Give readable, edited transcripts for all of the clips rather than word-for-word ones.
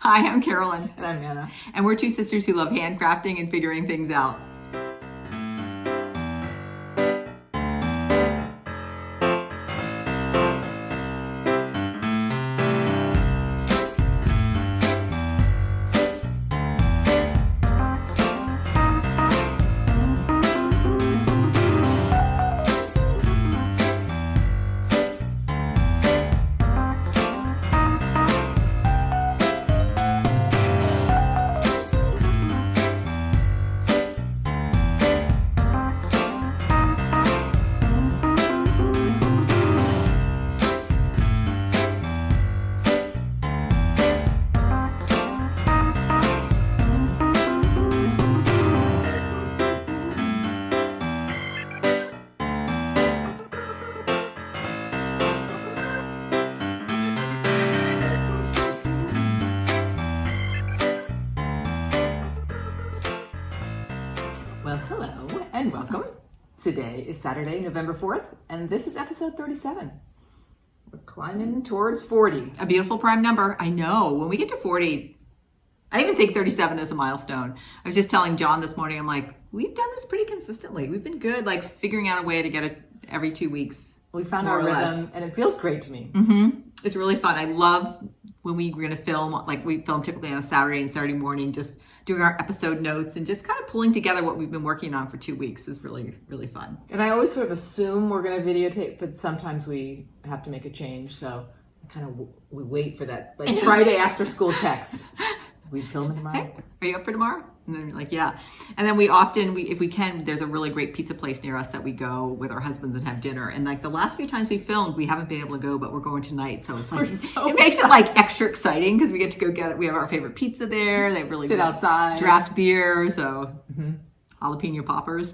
Hi, I'm Carolyn. And I'm Anna. And we're two sisters who love handcrafting and figuring things out. Well, hello and welcome. Today is Saturday, November 4th, and this is episode 37. We're climbing towards 40. A beautiful prime number. I know. When we get to 40, I even think 37 is a milestone. I was just telling John this morning, I'm like, we've done this pretty consistently. We've been good, like figuring out a way to get it every 2 weeks. We found our rhythm, and it feels great to me. Mm-hmm. It's really fun. I love when we're going to film, like we film typically on a Saturday and Saturday morning, just doing our episode notes and just kind of pulling together what we've been working on for 2 weeks is really, really fun. And I always sort of assume we're going to videotape, but sometimes we have to make a change. So we wait for that like Friday after school text. We film it tomorrow. Are you up for tomorrow? And then you're like, yeah. And then we often, if we can, there's a really great pizza place near us that we go with our husbands and have dinner. And like the last few times we filmed, we haven't been able to go, but we're going tonight. So it's like, it makes it like extra exciting because we get to go get it. We have our favorite pizza there. They really sit outside, draft beer. So jalapeno poppers.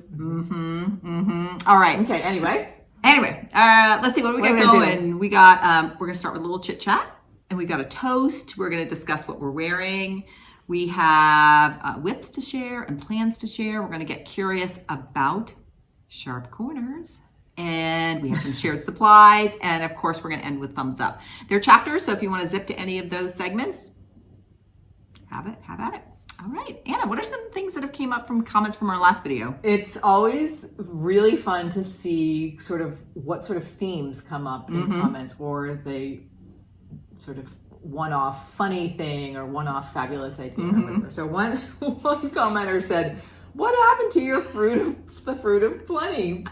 All right. Okay. Anyway, let's see what we got going. We got, we're going to start with a little chit chat. And we got a toast. We're going to discuss what we're wearing. We have whips to share and plans to share. We're going to get curious about sharp corners. And we have some shared supplies. And of course, we're going to end with thumbs up. They're chapters, so if you want to zip to any of those segments, have at it. All right, Anna, what are some things that have came up from comments from our last video? It's always really fun to see what sort of themes come up in comments, or they sort of one-off funny thing or one-off fabulous idea or whatever. So one commenter said, "What happened to your the fruit of plenty?"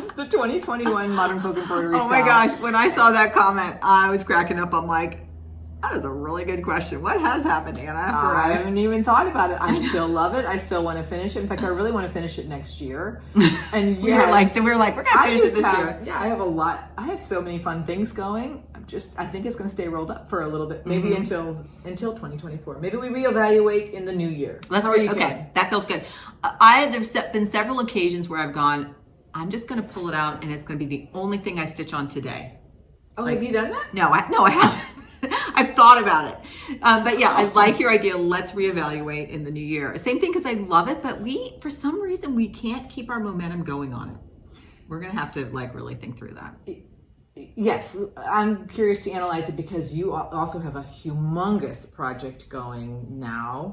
It's the 2021 Modern Folk Embroidery Oh my gosh, when I saw that comment, I was cracking up. I'm like, that is a really good question. What has happened, Anna? I haven't even thought about it. I still love it. I still want to finish it. In fact, I really want to finish it next year. And we were like, we're going to finish it this year. Yeah, I have a lot. I have so many fun things going. I think it's going to stay rolled up for a little bit, maybe until 2024. Maybe we reevaluate in the new year. How are you feeling? That feels good. There's been several occasions where I've gone, I'm just going to pull it out, and it's going to be the only thing I stitch on today. Oh, have you done that? No, I haven't. I've thought about it. But yeah, I like your idea. Let's reevaluate in the new year. Same thing, because I love it, but for some reason, we can't keep our momentum going on it. We're going to have to really think through that. Yes, I'm curious to analyze it because you also have a humongous project going now,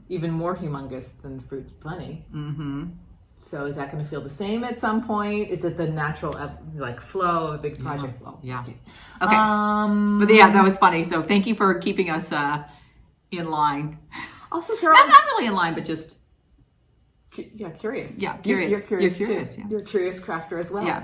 even more humongous than the Fruit of Plenty. So is that going to feel the same at some point? Is it the natural flow of a big project? Yeah. Well, yeah. Okay. But yeah, that was funny. So thank you for keeping us in line. Also, Carolyn, not really in line, but just curious. Yeah, curious. You're curious too. Yeah. You're a curious crafter as well. Yeah.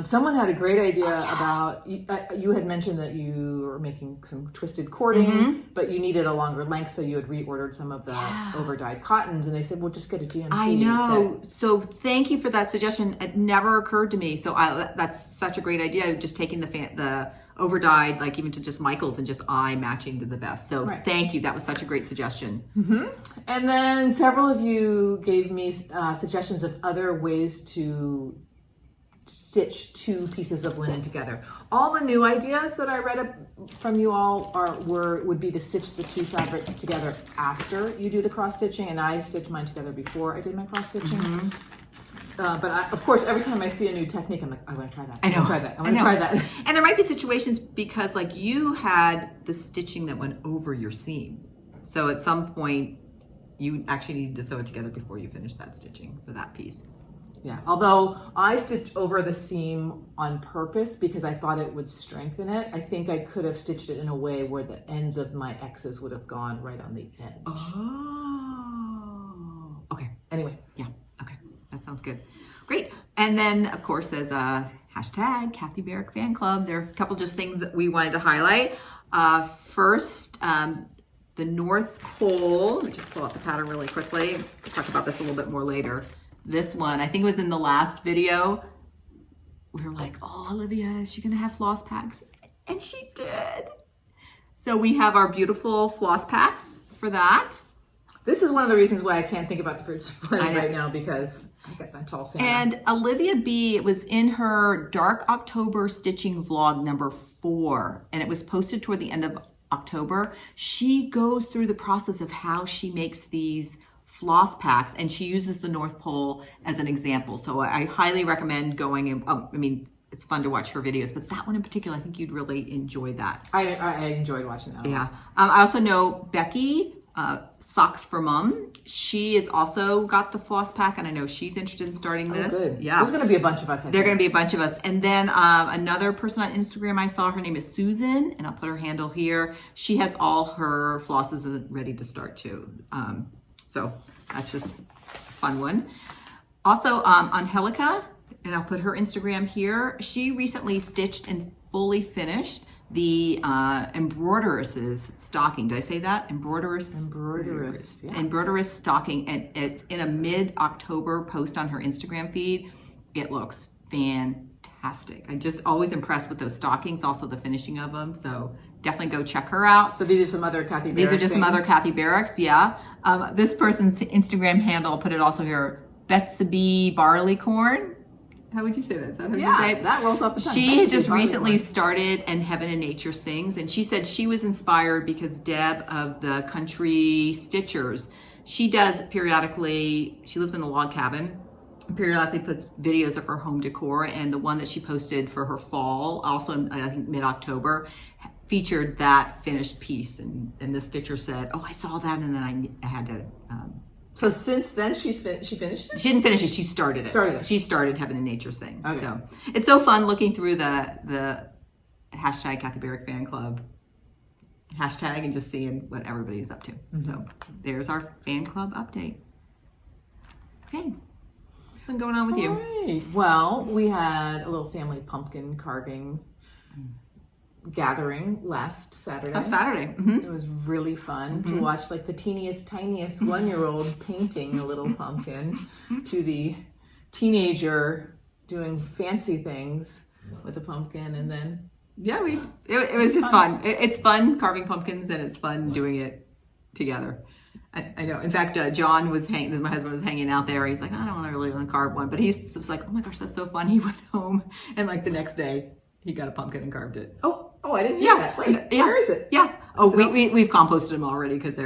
Someone had a great idea about, you had mentioned that you were making some twisted cording, but you needed a longer length, so you had reordered some of the over-dyed cottons, and they said, well, just get a GMC. I know. So thank you for that suggestion. It never occurred to me. So that's such a great idea, just taking the over-dyed, even to just Michael's and just eye matching to the best. So Thank you. That was such a great suggestion. And then several of you gave me suggestions of other ways to stitch two pieces of linen together. All the new ideas that I read from you all would be to stitch the two fabrics together after you do the cross stitching, and I stitched mine together before I did my cross stitching. of course, every time I see a new technique, I'm like, I want to try that. I know. I want to try that. And there might be situations because like you had the stitching that went over your seam. So at some point you actually needed to sew it together before you finish that stitching for that piece. Yeah, although I stitched over the seam on purpose because I thought it would strengthen it. I think I could have stitched it in a way where the ends of my X's would have gone right on the edge. Oh, okay. Anyway. Yeah, okay. That sounds good. Great. And then, of course, as a hashtag, Kathy Barrick Fan Club, there are a couple just things that we wanted to highlight. First, the North Pole. Let me just pull out the pattern really quickly. We'll talk about this a little bit more later. This one, I think it was in the last video. We were like, oh, Olivia, is she going to have floss packs? And she did. So we have our beautiful floss packs for that. This is one of the reasons why I can't think about the fruit supply right now because I got that tall Santa. And Olivia B, it was in her Dark October Stitching Vlog number 4, and it was posted toward the end of October. She goes through the process of how she makes these floss packs, and she uses the North Pole as an example. So I highly recommend going and, I mean, it's fun to watch her videos, but that one in particular, I think you'd really enjoy that. I enjoyed watching that one. Yeah. I also know Becky, Socks for Mom. She has also got the floss pack, and I know she's interested in starting this. Good. Yeah. There's going to be a bunch of us. There are going to be a bunch of us. And then another person on Instagram I saw, her name is Susan, and I'll put her handle here. She has all her flosses ready to start too. So that's just a fun one. Also, Angelica, and I'll put her Instagram here. She recently stitched and fully finished the embroideress's stocking. Did I say that? Embroideress, yeah. Embroideress stocking, and it's in a mid-October post on her Instagram feed. It looks fantastic. I'm just always impressed with those stockings, also the finishing of them. So definitely go check her out. So these are some other Kathy Barrick These are just things. some other Kathy Barricks, yeah. This person's Instagram handle, I'll put it also here, Betsy Barleycorn. How would you say that? Is that how you say it? That rolls off the tongue. She has just recently started And Heaven and Nature Sings, and she said she was inspired because Deb of the Country Stitchers, she does periodically, she lives in a log cabin, periodically puts videos of her home decor, and the one that she posted for her fall, also in, I think mid-October, featured that finished piece, and the stitcher said, oh, I saw that, and then I had to... So since then, she finished it? She didn't finish it. She started it. She started Heaven and Nature Sing. Okay. So it's so fun looking through the hashtag Kathy Barrick Fan Club hashtag and just seeing what everybody's up to. Mm-hmm. So there's our fan club update. Okay. What's been going on with you? Right. Well, we had a little family pumpkin carving gathering last Saturday. Last Saturday. Mm-hmm. It was really fun to watch like the teeniest, tiniest 1-year-old painting a little pumpkin to the teenager doing fancy things with a pumpkin, and then it was just fun. It's fun carving pumpkins, and it's fun doing it together. I know. In fact, John was my husband was hanging out there. He's like, I don't really want to carve one, but he was like, oh my gosh, that's so fun. He went home, and like the next day, he got a pumpkin and carved it. Oh, I didn't hear that. Wait, where is it? Yeah. Oh, we've composted them already because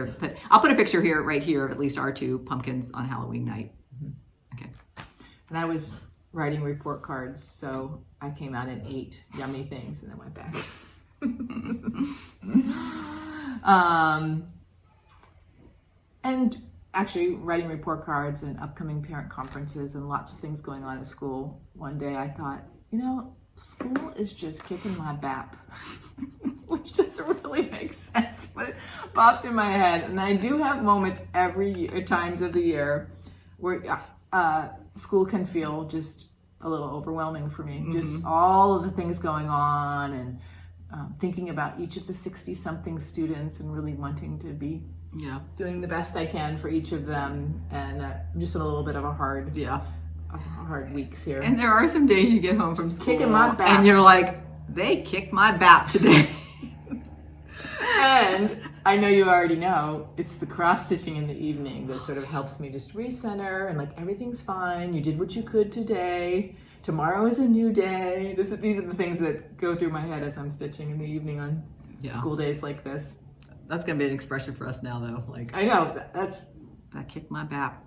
I'll put a picture here, right here, of at least our 2 pumpkins on Halloween night. Mm-hmm. Okay. And I was writing report cards, so I came out and ate yummy things and then went back. And actually writing report cards and upcoming parent conferences and lots of things going on at school. One day I thought, school is just kicking my bap, which doesn't really make sense, but it popped in my head. And I do have moments times of the year where school can feel just a little overwhelming for me. Mm-hmm. Just all of the things going on, and thinking about each of the 60-something students and really wanting to be doing the best I can for each of them. And just a little bit of a hard weeks here. And there are some days you get home from school kicking my bap, and you're like, they kicked my bap today. And I know you already know, it's the cross stitching in the evening that sort of helps me just recenter and like everything's fine. You did what you could today. Tomorrow is a new day. These are the things that go through my head as I'm stitching in the evening on school days like this. That's gonna be an expression for us now, though. Like, I know that kicked my bap.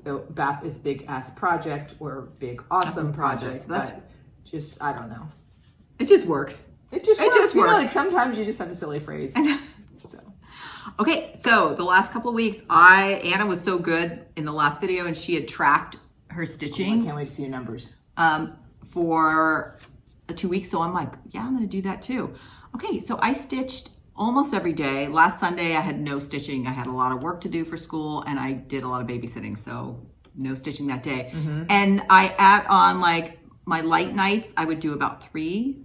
BAP is big ass project or big awesome project. But just, I don't know. It just works. It just works. You know, works. like sometimes you just have a silly phrase. So. Okay, so the last couple of weeks, Anna was so good in the last video, and she had tracked her stitching. I can't wait to see your numbers. For 2 weeks, so I'm like, yeah, I'm gonna do that too. Okay, so I stitched almost every day. Last Sunday, I had no stitching. I had a lot of work to do for school, and I did a lot of babysitting, so no stitching that day. And I add on like my light nights, I would do about 3,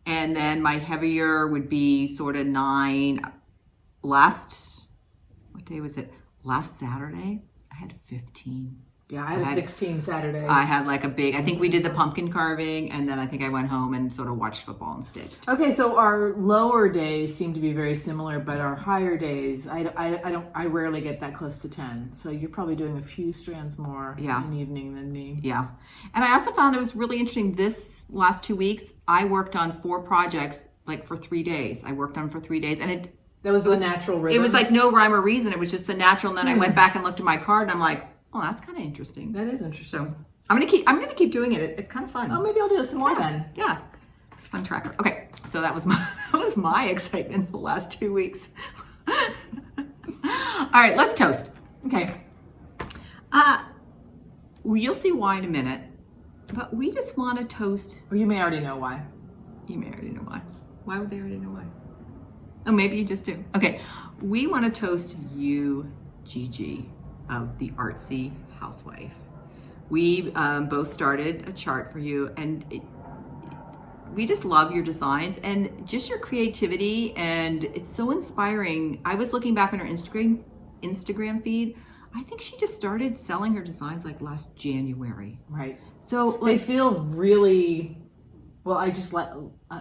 and then my heavier would be sort of 9. What day was it? Last Saturday, I had 15. Yeah, I had 16 Saturday. I had like I think we did the pumpkin carving, and then I think I went home and sort of watched football and stitched. Okay, so our lower days seem to be very similar, but our higher days, I rarely get that close to 10. So you're probably doing a few strands more in the evening than me. Yeah. And I also found it was really interesting this last 2 weeks, I worked on 4 projects like for 3 days. I worked on for 3 days, and that was the natural rhythm. It was like no rhyme or reason. It was just the natural. And then I went back and looked at my card, and I'm like, oh, that's kind of interesting. That is interesting. So I'm gonna keep doing it. It's kind of fun. Oh, maybe I'll do some more then. Yeah, it's a fun tracker. Okay, so that was my excitement the last 2 weeks. All right, let's toast. Okay. Well, you'll see why in a minute, but we just want to toast. Or you may already know why. You may already know why. Why would they already know why? Oh, maybe you just do. Okay, we want to toast you, Gigi, of the Artsy Housewife. We both started a chart for you, and we just love your designs and just your creativity, and it's so inspiring. I was looking back on her Instagram feed. I think she just started selling her designs like last January. Right. So they feel really. Well, I just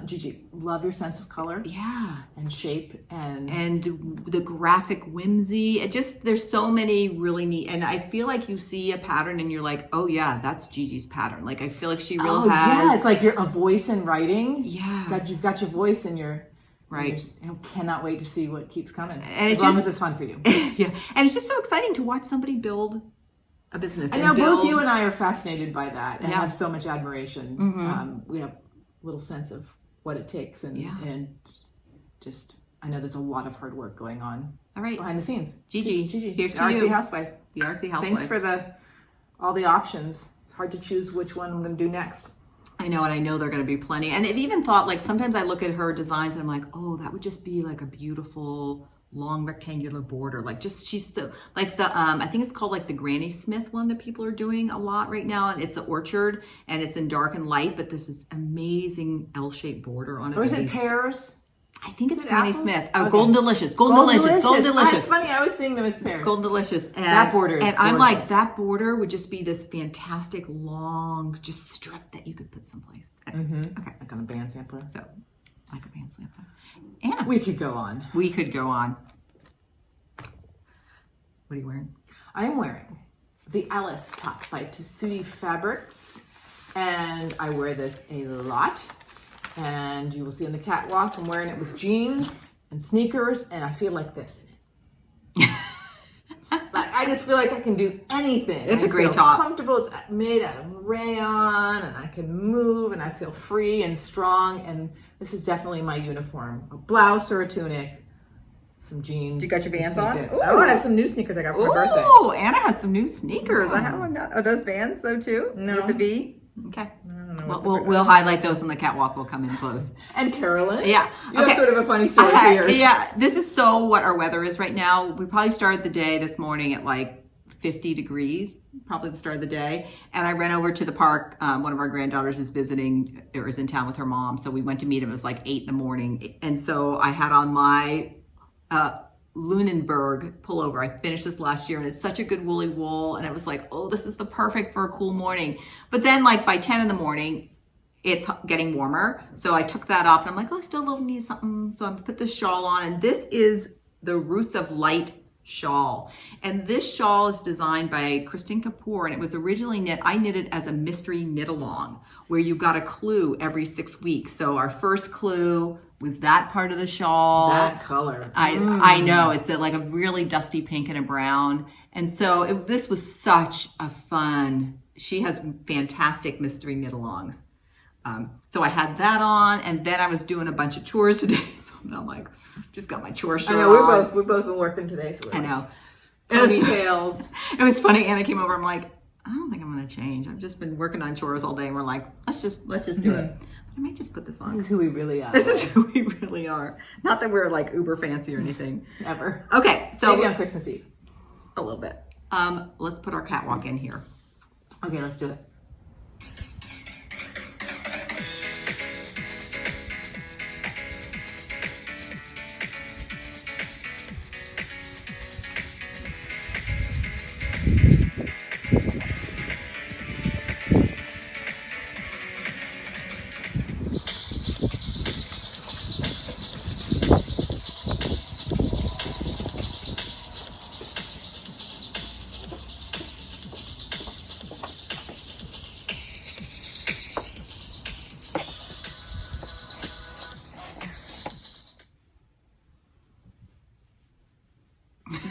Gigi, love your sense of color. Yeah. And shape and the graphic whimsy. There's so many really neat, and I feel like you see a pattern and you're like, oh yeah, that's Gigi's pattern. Like I feel like she really has. Yeah, it's like you're a voice in writing. Yeah. You've got your voice in your. Right. I cannot wait to see what keeps coming. And as long as it's fun for you. Yeah. And it's just so exciting to watch somebody build a business. I know both you and I are fascinated by that and have so much admiration. We have little sense of what it takes and just I know there's a lot of hard work going on behind the scenes. Gigi, here's the Artsy Housewife. The Artsy Housewife. Thanks for all the options. It's hard to choose which one I'm going to do next. I know, and I know there are going to be plenty. And I've even thought, like, sometimes I look at her designs and I'm like, oh, that would just be like a beautiful long rectangular border. Like she's so like the I think it's called like the Granny Smith one that people are doing a lot right now, and it's an orchard and it's in dark and light, but this is amazing L-shaped border on it. Or is it pears? I think it's Granny apples? Smith. Oh, okay. Golden Delicious. Golden Delicious. That's funny. I was seeing them as pears. Golden Delicious. And that border is gorgeous. I'm like, that border would just be this fantastic long just strip that you could put someplace. Okay. Like on a band sampler. So like a band sampler. Anna. We could go on. We could go on. What are you wearing? I am wearing the Alice top by Tessuti Fabrics, and I wear this a lot. And you will see on the catwalk, I'm wearing it with jeans and sneakers, and I feel like this in it. Like, I just feel like I can do anything. It's a great top. Comfortable. It's made out of rayon, and I can move, and I feel free and strong. And this is definitely my uniform: a blouse or a tunic, some jeans. You got your Vans on? Oh, I have some new sneakers I got for my birthday. Oh, Anna has some new sneakers. I haven't got. Are those Vans though too? No. With the V. Okay. We'll highlight those on the catwalk. We'll come in close. And Carolyn. Yeah. You have sort of a funny story for yours. Yeah. This is so what our weather is right now. We probably started the day this morning at like 50 degrees, probably the start of the day. And I ran over to the park. One of our granddaughters is visiting or is in town with her mom. So we went to meet him. It was like 8 a.m. And so I had on my Lunenburg pullover. I finished this last year and it's such a good woolly wool, and it was like, oh, this is the perfect for a cool morning. But then like by 10 in the morning it's getting warmer, so I took that off and I'm like, oh, I still need something, so I put this shawl on, and this is the Roots of Light shawl, and this shawl is designed by Christine Kapoor, and it was originally I knitted as a mystery knit along where you got a clue every 6 weeks. So our first clue was that part of the shawl. That color. I know, it's like a really dusty pink and a brown. And so this was such a fun, she has fantastic mystery knit-alongs. So I had that on, and then I was doing a bunch of chores today. So I'm like, just got my chore shirt on. I know, we've both been working today. So I know. Ponytails. It was funny. Anna came over. I'm like, I don't think I'm going to change. I've just been working on chores all day. And we're like, let's just do it. I might just put this on. This is who we really are. This is who we really are. Not that we're like uber fancy or anything. Ever. Okay. So maybe on Christmas Eve. A little bit. Let's put our catwalk in here. Okay, let's do it.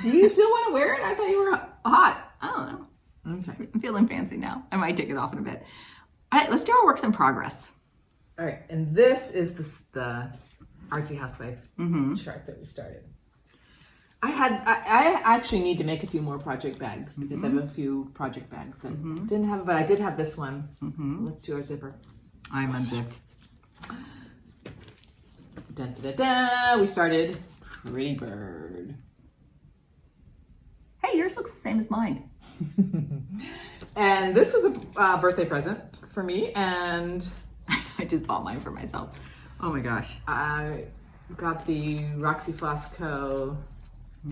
Do you still want to wear it? I thought you were hot. I don't know. Okay. I'm feeling fancy now. I might take it off in a bit. All right, let's do our works in progress. All right, and this is the Artsy Housewife chart that we started. I actually need to make a few more project bags because I have a few project bags that didn't have it, but I did have this one. So let's do our zipper. I'm unzipped. Dun, da, da, da. We started Pretty Bird. Hey, yours looks the same as mine. And this was a birthday present for me, and I just bought mine for myself. Oh my gosh. I got the Roxy Floss Co.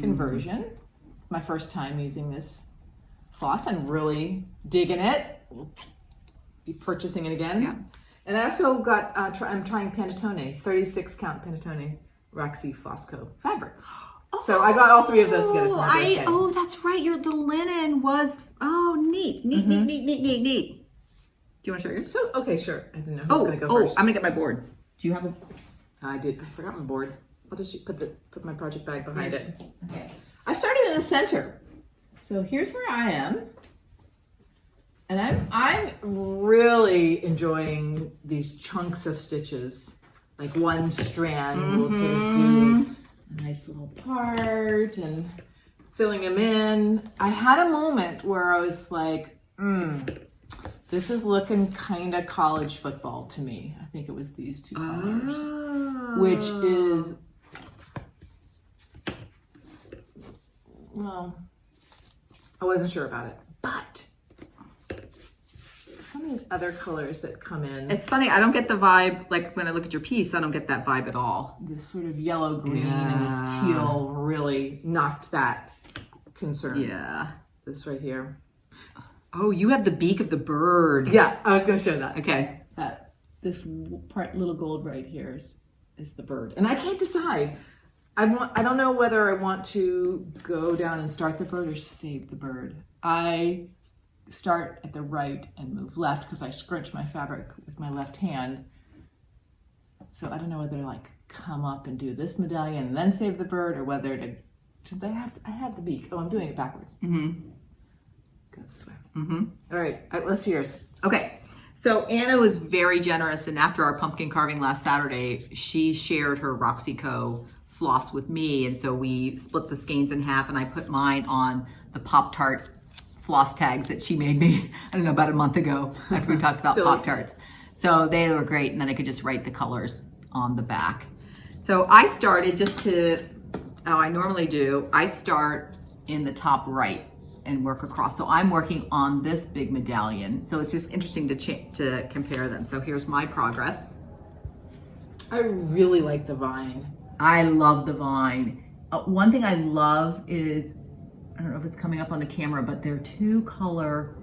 conversion. My first time using this floss and really digging it. We'll be purchasing it again. Yeah. And I also got, I'm trying Panettone, 36 count Panettone Roxy Floss Co. fabric. So I got all three of those together for my birthday. Oh, that's right. The linen was, neat. Do you want to show yours? So, okay, sure. I didn't know who was going to go first. I'm going to get my board. Do you have a... I did. I forgot my board. I'll just put my project bag behind it. Okay. I started in the center. So here's where I am. And I'm really enjoying these chunks of stitches. Like one strand will sort of do a nice little part and filling them in. I had a moment where I was like, this is looking kind of college football to me. I think it was these two colors, which is, well, I wasn't sure about it, but some of these other colors that come in. It's funny, I don't get the vibe, like when I look at your piece, I don't get that vibe at all. This sort of yellow green and this teal really knocked that concern. Yeah. This right here. Oh, you have the beak of the bird. Yeah, I was going to show that. Okay. This little gold right here is the bird. And I can't decide. I don't know whether I want to go down and start the bird or save the bird. I start at the right and move left because I scrunch my fabric with my left hand. So I don't know whether to like come up and do this medallion and then save the bird, or whether to, since I have the beak. Oh, I'm doing it backwards. Go this way. All right, let's see yours. Okay. So Anna was very generous, and after our pumpkin carving last Saturday, she shared her Roxy Co. floss with me, and so we split the skeins in half, and I put mine on the Pop-Tart floss tags that she made me, I don't know, about a month ago after we talked about Pop-Tarts. So they were great, and then I could just write the colors on the back. So I started how I normally do, I start in the top right and work across. So I'm working on this big medallion. So it's just interesting to compare them. So here's my progress. I really like the vine. I love the vine. One thing I love is, I don't know if it's coming up on the camera, but they're two color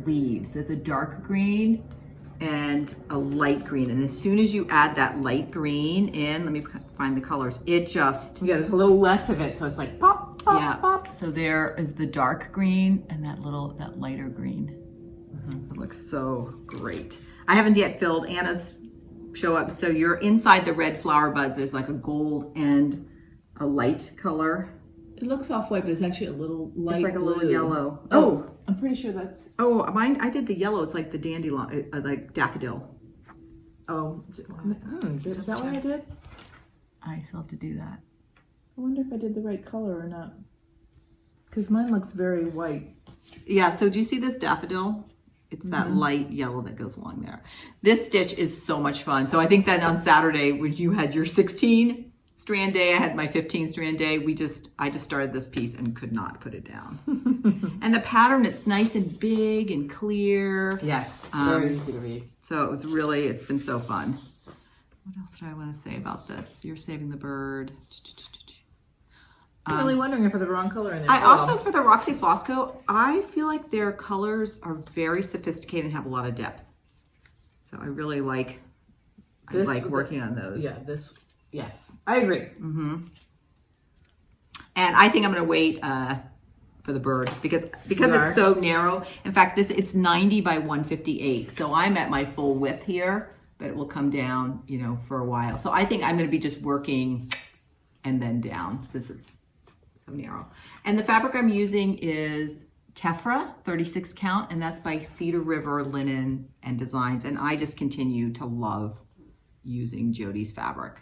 leaves. There's a dark green and a light green. And as soon as you add that light green in, let me find the colors, it just... Yeah, there's a little less of it, so it's like pop, pop, pop. So there is the dark green and that lighter green. It looks so great. I haven't yet filled Anna's show up. So you're inside the red flower buds, there's like a gold and a light color. It looks off-white, but it's actually a little light It's like a little blue. yellow. Oh, I'm pretty sure that's... Oh, mine, I did the yellow. It's like the dandelion, like daffodil. Oh, is that what I did? I still have to do that. I wonder if I did the right color or not. Because mine looks very white. Yeah, so do you see this daffodil? It's that light yellow that goes along there. This stitch is so much fun. So I think that on Saturday when you had your 16 strand day, I had my 15 strand day. I just started this piece and could not put it down. And the pattern, it's nice and big and clear. Yes, very easy to read. So it's been so fun. What else did I want to say about this? You're saving the bird. I'm really wondering if I have the wrong color in there. Also, for the Roxy Floss Co., I feel like their colors are very sophisticated and have a lot of depth. So I really like working on those. Yeah, yes, I agree. And I think I'm going to wait for the bird because it's so narrow. In fact, it's 90 by 158. So I'm at my full width here, but it will come down, for a while. So I think I'm going to be just working and then down since it's so narrow. And the fabric I'm using is Tephra 36 count, and that's by Cedar River Linen and Designs. And I just continue to love using Jody's fabric.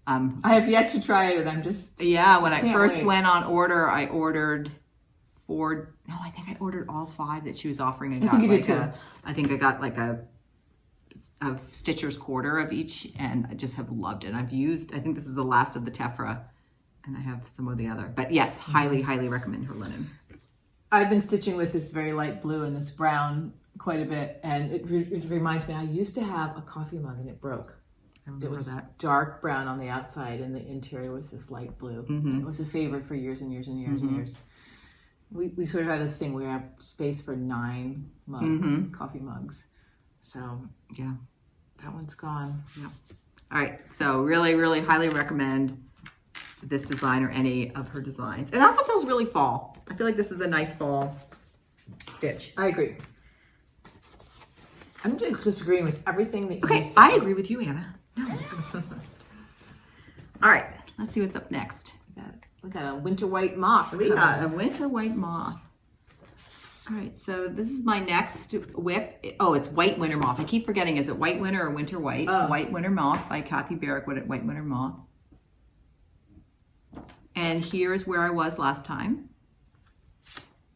I have yet to try it, and I'm just... Yeah, when I first went on order, I ordered I think I ordered all 5 that she was offering. I think you did too. I think I got like a stitcher's quarter of each, and I just have loved it. I think this is the last of the Tephra, and I have some of the other. But yes, highly, highly recommend her linen. I've been stitching with this very light blue and this brown quite a bit, and it reminds me, I used to have a coffee mug and it broke. It was dark brown on the outside, and the interior was this light blue. It was a favorite for years and years and years and years. We sort of had this thing where we have space for 9 mugs, coffee mugs. So yeah, that one's gone. Yeah. All right. So really, really highly recommend this design or any of her designs. It also feels really fall. I feel like this is a nice fall stitch. I agree. I'm just disagreeing with everything that you said. I agree with you, Anna. No. All right. Let's see what's up next. We got a winter white moth. We got a winter white moth. All right, so this is my next whip. Oh, it's white winter moth. I keep forgetting, is it white winter or winter white? White winter moth by Kathy Barrick, white winter moth. And here's where I was last time.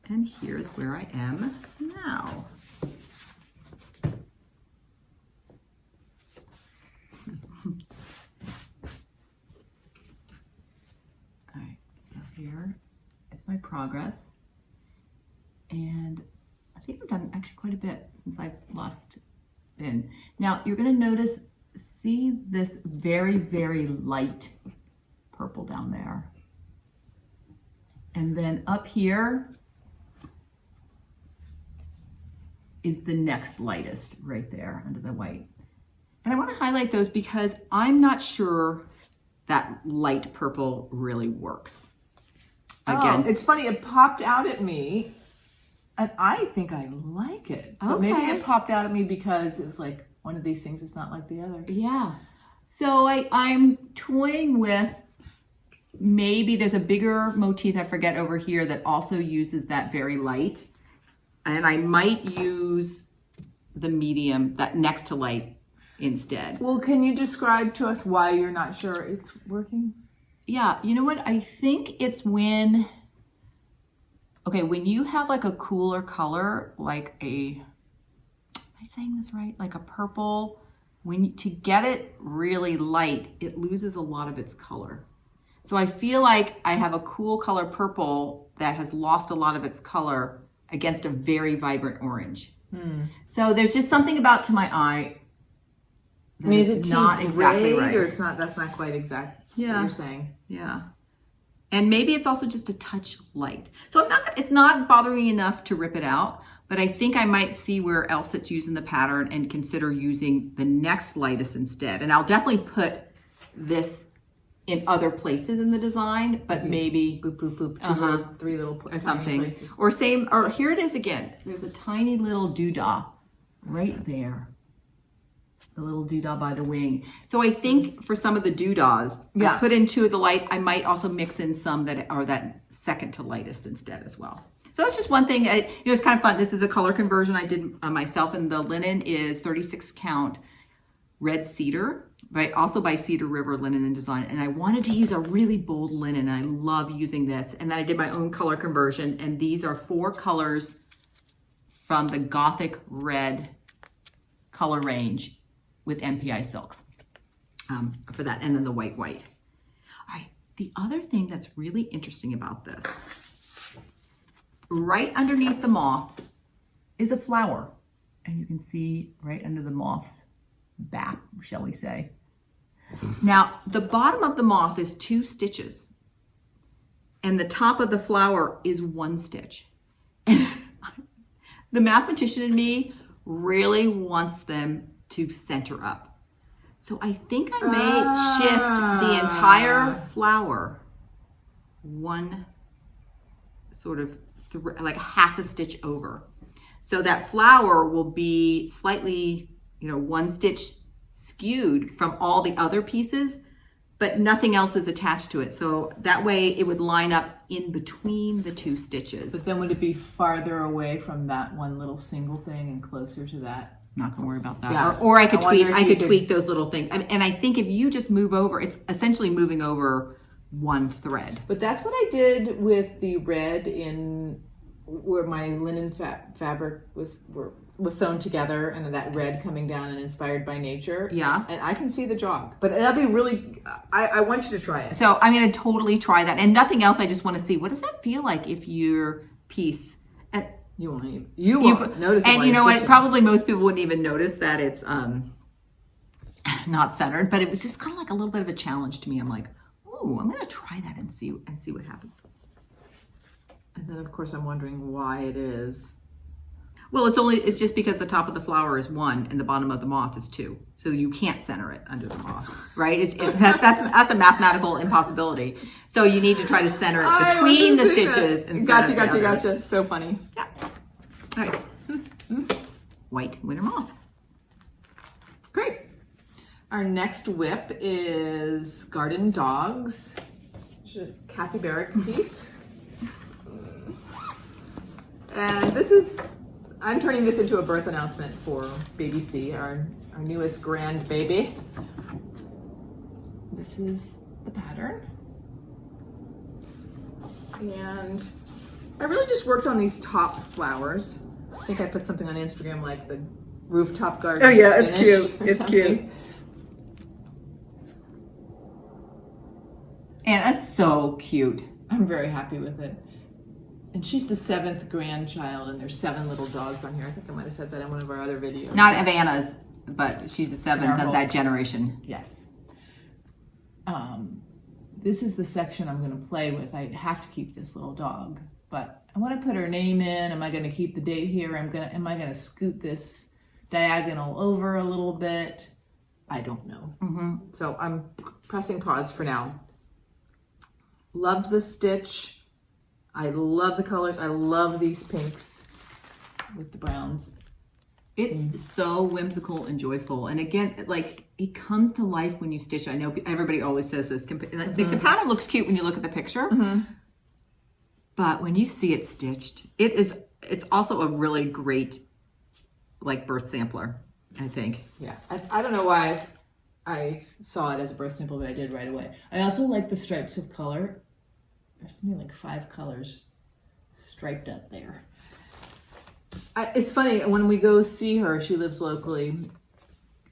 And here's where I am now. All right, so here is my progress. And I think I've done actually quite a bit since I've last been. Now you're going to see this very, very light purple down there. And then up here is the next lightest right there under the white. And I want to highlight those because I'm not sure that light purple really works. It's funny, it popped out at me. And I think I like it. But maybe it popped out at me because it's like one of these things is not like the other. Yeah. So I'm toying with, maybe there's a bigger motif, I forget, over here that also uses that very light. And I might use the medium, that next to light instead. Well, can you describe to us why you're not sure it's working? Yeah, you know what? I think it's when you have like a cooler color, like am I saying this right? Like a purple, to get it really light, it loses a lot of its color. So I feel like I have a cool color purple that has lost a lot of its color against a very vibrant orange. So there's just something about, to my eye, I mean, is it not exactly right, or that's not quite exact? Yeah, what you're saying. Yeah. And maybe it's also just a touch light. So it's not bothering me enough to rip it out, but I think I might see where else it's used in the pattern and consider using the next lightest instead. And I'll definitely put this in other places in the design, but maybe boop, boop, boop, 3 little or something. Places. Or here it is again. There's a tiny little doodah right there. the little doodah by the wing. So I think for some of the doodahs, Yeah. I put in 2 of the light. I might also mix in some that are that second to lightest instead as well. So that's just one thing. It's kind of fun. This is a color conversion I did myself, and the linen is 36 count red cedar, right? Also by Cedar River Linen and Design. And I wanted to use a really bold linen, and I love using this. And then I did my own color conversion, and these are 4 colors from the Gothic Red color range with MPI silks for that, and then the white. All right, the other thing that's really interesting about this, right underneath the moth is a flower. And you can see right under the moth's bap, shall we say. Now, the bottom of the moth is 2 stitches, and the top of the flower is 1 stitch. And the mathematician in me really wants them to center up. So I think I may shift the entire flower 1 sort of like half a stitch over. So that flower will be slightly, 1 stitch skewed from all the other pieces, but nothing else is attached to it. So that way it would line up in between the 2 stitches. But then would it be farther away from that one little single thing and closer to that? Not gonna worry about that. Yeah. Or I could tweak those little things. And I think if you just move over, it's essentially moving over 1 thread. But that's what I did with the red where my linen fabric was sewn together, and then that red coming down and inspired by nature. Yeah. And I can see the jog. But that'd be really, I want you to try it. So I'm gonna totally try that. And nothing else, I just wanna see, what does that feel like if your piece, and you won't notice it. And you know what, probably most people wouldn't even notice that it's not centered, but it was just kind of like a little bit of a challenge to me. I'm like, oh, I'm gonna try that and see what happens. And then of course I'm wondering why it is. Well, it's just because the top of the flower is 1 and the bottom of the moth is 2. So you can't center it under the moth, right? That's a mathematical impossibility. So you need to try to center it between the stitches. Gotcha. So funny. Yeah. All right. White winter moth. Great. Our next whip is Garden Dogs. Kathy Barrick piece. And I'm turning this into a birth announcement for baby C, our newest grand baby. This is the pattern. And I really just worked on these top flowers. I think I put something on Instagram like the rooftop garden. Oh yeah, it's cute. It's cute. And it's so cute. I'm very happy with it. And she's the 7th grandchild, and there's 7 little dogs on here. I think I might have said that in one of our other videos. Not Havana's, but she's the 7th of that generation. Yes. This is the section I'm going to play with. I have to keep this little dog, but I want to put her name in. Am I going to keep the date here? Am I going to scoot this diagonal over a little bit? I don't know. So I'm pressing pause for now. Loved the stitch. I love the colors. I love these pinks with the browns. It's so whimsical and joyful. And again, like, it comes to life when you stitch. I know everybody always says this. Like, the pattern looks cute when you look at the picture. But when you see it stitched, it's also a really great, like, birth sampler, I think. Yeah. I don't know why I saw it as a birth sample, but I did right away. I also like the stripes of color. There's something like 5 colors striped up there. It's funny, when we go see her, she lives locally,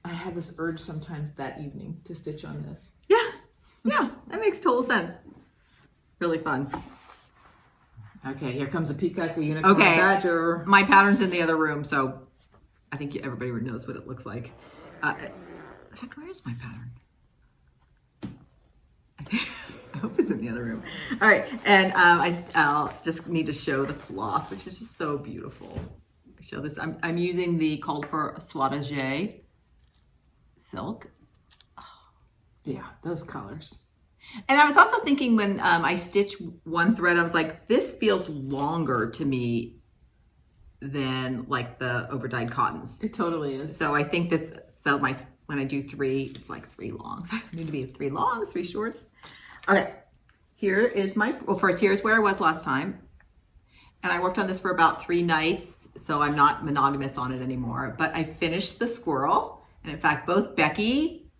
I have this urge sometimes that evening to stitch on this. Yeah, that makes total sense. Really fun. Okay, here comes a peacock, a unicorn, badger. My pattern's in the other room, so I think everybody knows what it looks like. In fact, where is my pattern? I hope it's in the other room. All right, and I'll just need to show the floss, which is just so beautiful. Show this. I'm using the called for Soitage silk. Oh, yeah, those colors. And I was also thinking when I stitch one thread, I was like, this feels longer to me than like the over dyed cottons. It totally is. So I think my when I do 3, it's like 3 longs. I need to be 3 longs, 3 shorts. Okay, here is first, here's where I was last time. And I worked on this for about 3 nights, so I'm not monogamous on it anymore. But I finished the squirrel. And in fact, both Becky,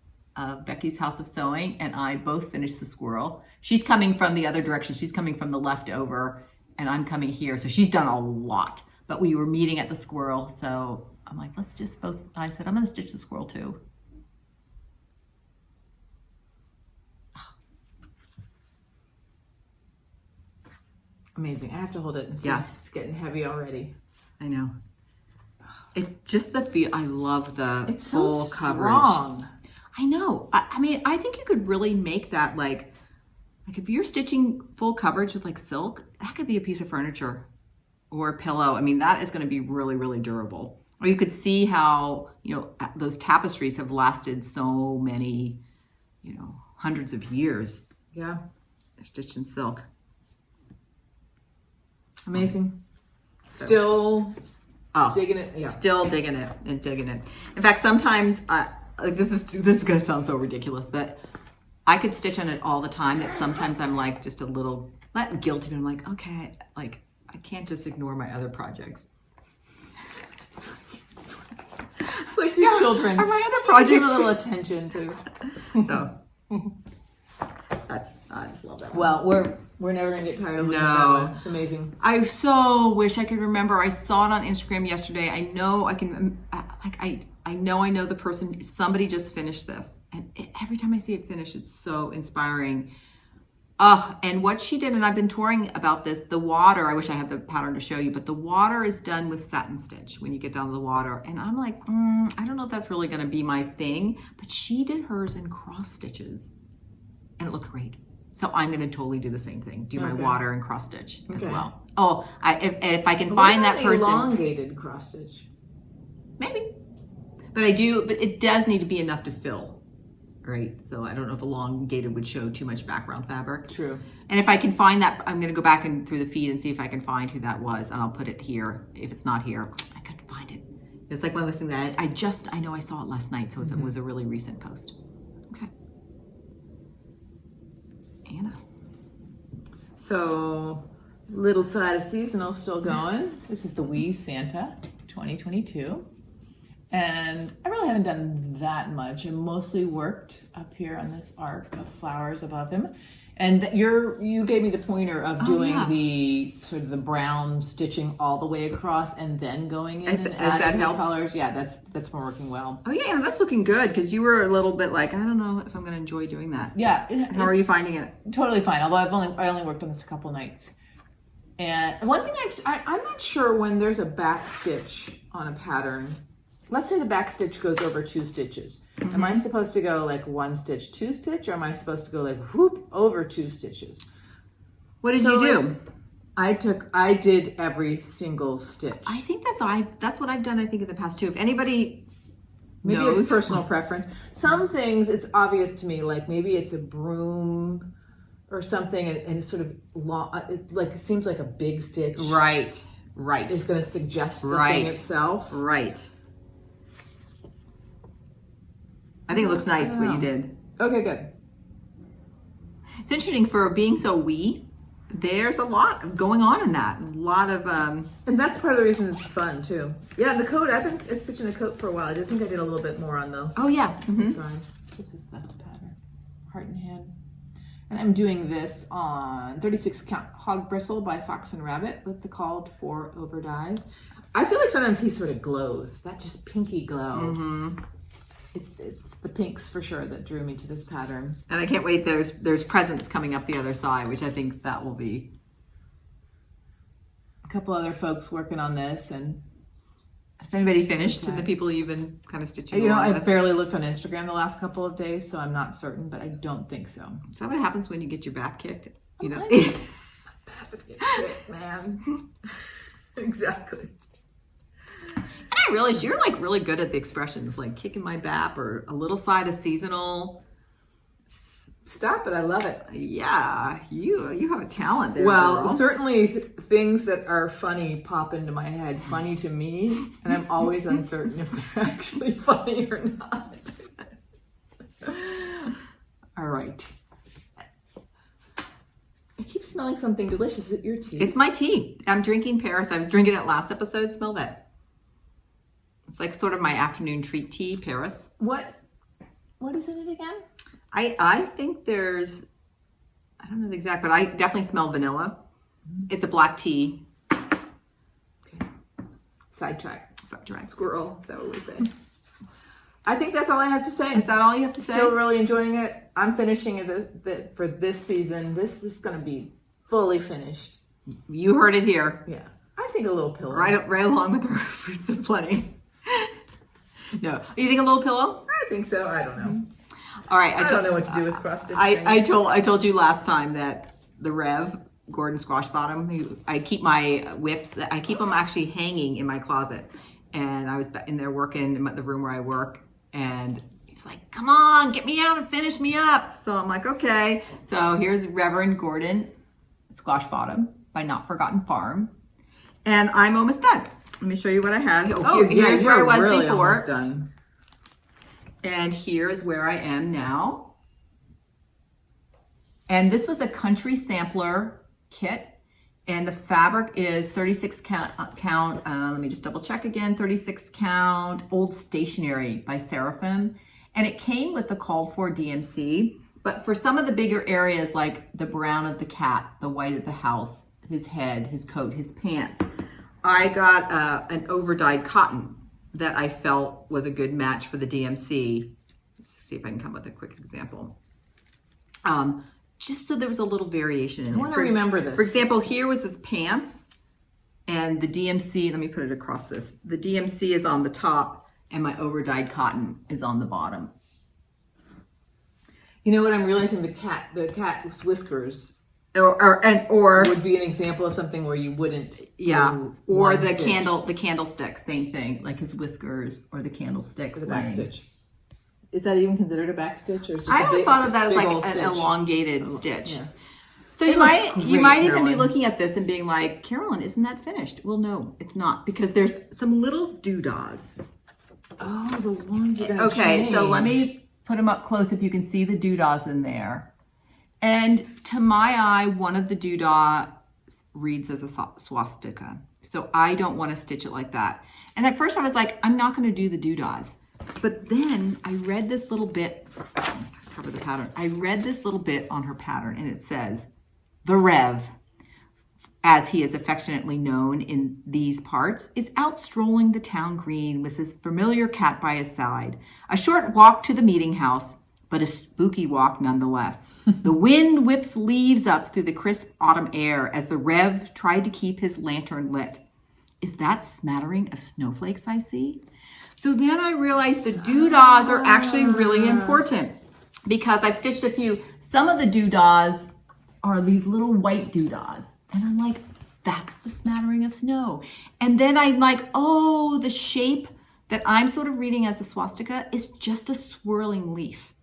Becky's House of Sewing, and I both finished the squirrel. She's coming from the other direction. She's coming from the leftover, and I'm coming here. So she's done a lot. But we were meeting at the squirrel, so I'm like, let's just both, I said, I'm gonna stitch the squirrel too. Amazing. I have to hold it. Yeah. It's getting heavy already. I know. It's just the feel. I love the It's full so coverage. strong. I know. I mean, I think you could really make that like if you're stitching full coverage with like silk, that could be a piece of furniture or a pillow. I mean, that is going to be really, really durable. Or you could see how, you know, those tapestries have lasted so many, you know, hundreds of years. Yeah. They're stitched in silk. Amazing. Still digging it. Yeah. Still digging it and digging it. In fact, sometimes like this is gonna sound so ridiculous, but I could stitch on it all the time. That sometimes I'm like just a little not guilty, but I'm like, okay, like I can't just ignore my other projects. It's like your children. Are my other projects Give a little attention to. No. I just love that one. Well, we're never gonna get tired of looking at that one. It's amazing. I so wish I could remember. I saw it on Instagram yesterday. I know I can, I know the person, somebody just finished this. And every time I see it finish, it's so inspiring. And what she did, and I've been touring about this, the water, I wish I had the pattern to show you, but the water is done with satin stitch when you get down to the water. And I'm like, I don't know if that's really gonna be my thing, but she did hers in cross stitches and it looked great. So I'm gonna totally do the same thing, do my water and cross stitch as well. Oh, if I can find that person. Elongated cross stitch. Maybe. But it does need to be enough to fill, right? So I don't know if elongated would show too much background fabric. True. And if I can find that, I'm gonna go back and through the feed and see if I can find who that was, and I'll put it here. If it's not here, I couldn't find it. It's like one of those things that I know I saw it last night, so it was a really recent post. Okay. Anna. So, little side of seasonal still going. This is the Wee Santa 2022. And I really haven't done that much. I mostly worked up here on this arc of flowers above him. And you gave me the pointer of doing the sort of the brown stitching all the way across and then going in and adding the colors. Yeah, that's been working well. Oh yeah, that's looking good because you were a little bit like, I don't know if I'm going to enjoy doing that. Yeah. How are you finding it? Totally fine. Although I only worked on this a couple nights. And one thing I'm not sure when there's a back stitch on a pattern. Let's say the back stitch goes over 2 stitches. Am I supposed to go like 1 stitch, 2 stitch, or am I supposed to go like whoop over 2 stitches? What did you do? I did every single stitch. I think that's what I've done. I think in the past too. If anybody maybe knows, it's personal preference. Some things it's obvious to me, like maybe it's a broom or something, and it's sort of long. It seems like a big stitch. Right. Is going to suggest the thing itself. Right. I think it looks nice what you did. Okay, good. It's interesting for being so wee. There's a lot going on in that. A lot of and that's part of the reason it's fun too. Yeah, and the coat. I've been stitching the coat for a while. I think I did a little bit more on though. Oh yeah. Sorry. This is the pattern, heart and head, and I'm doing this on 36 count hog bristle by Fox and Rabbit with the called for over dye. I feel like sometimes he sort of glows. That just pinky glow. It's the pinks for sure that drew me to this pattern. And I can't wait. There's presents coming up the other side, which I think that will be. A couple other folks working on this, and has anybody finished? And the people you've been kind of stitching. You know, I've barely looked on Instagram the last couple of days, so I'm not certain, but I don't think so. Is that what happens when you get your back kicked? You know, back getting kicked, man. Exactly. I realized you're like really good at the expressions, like kicking my bap or a little side of seasonal. Stop it, I love it. Yeah, you have a talent there. Well, girl. Certainly things that are funny pop into my head, funny to me, and I'm always uncertain if they're actually funny or not. All right. I keep smelling something delicious. Is it your tea? It's my tea. I'm drinking Paris. I was drinking it last episode. Smell that. It's like sort of my afternoon treat tea, Paris. What is in it again? I think there's, I don't know the exact, but I definitely smell vanilla. It's a black tea. Okay. Sidetrack. Squirrel. Is that what we say? I think that's all I have to say. Is that all you have to say? Still really enjoying it. I'm finishing it for this season. This is going to be fully finished. You heard it here. Yeah. I think a little pillow. Right along with the Fruits of Plenty. No. You think a little pillow? I think so. I don't know. All right. I don't know what to do with cross-stitch things. I told you last time that the Rev, Gordon Squash Bottom, I keep my whips, I keep them actually hanging in my closet. And I was in there working in the room where I work. And he's like, come on, get me out and finish me up. So I'm like, okay. So here's Reverend Gordon Squash Bottom by Not Forgotten Farm. And I'm almost done. Let me show you what I have. Here's where I was really before. Almost done. And here is where I am now. And this was a country sampler kit. And the fabric is 36 count, let me just double check again, 36 count Old Stationery by Seraphim. And it came with the called for DMC, but for some of the bigger areas like the brown of the cat, the white of the house, his head, his coat, his pants, I got an over-dyed cotton that I felt was a good match for the DMC. Let's see if I can come up with a quick example. Just so there was a little variation in it. I want to remember this. For example, here was his pants and the DMC, let me put it across this. The DMC is on the top and my over-dyed cotton is on the bottom. You know what I'm realizing? The cat's whiskers Or would be an example of something where you wouldn't. Or the candlestick, same thing, like his whiskers or the candlestick. Or the backstitch. Is that even considered a backstitch, or is it just I always thought of that as like an elongated stitch. Yeah. So you might even be looking at this and being like, Carolyn, isn't that finished? Well, no, it's not, because there's some little doodahs. Oh, the ones you're going to change. So let me put them up close if you can see the doodahs in there. And to my eye, one of the doodah reads as a swastika. So I don't want to stitch it like that. And at first I was like, I'm not going to do the doodahs. But then I read this little bit, cover the pattern. I read this little bit on her pattern and it says, the Rev, as he is affectionately known in these parts, is out strolling the town green with his familiar cat by his side. A short walk to the meeting house, but a spooky walk nonetheless. The wind whips leaves up through the crisp autumn air as the Rev tried to keep his lantern lit. Is that smattering of snowflakes I see? So then I realized the doodahs are actually really important because I've stitched a few. Some of the doodahs are these little white doodahs. And I'm like, that's the smattering of snow. And then I'm like, oh, the shape that I'm sort of reading as a swastika is just a swirling leaf.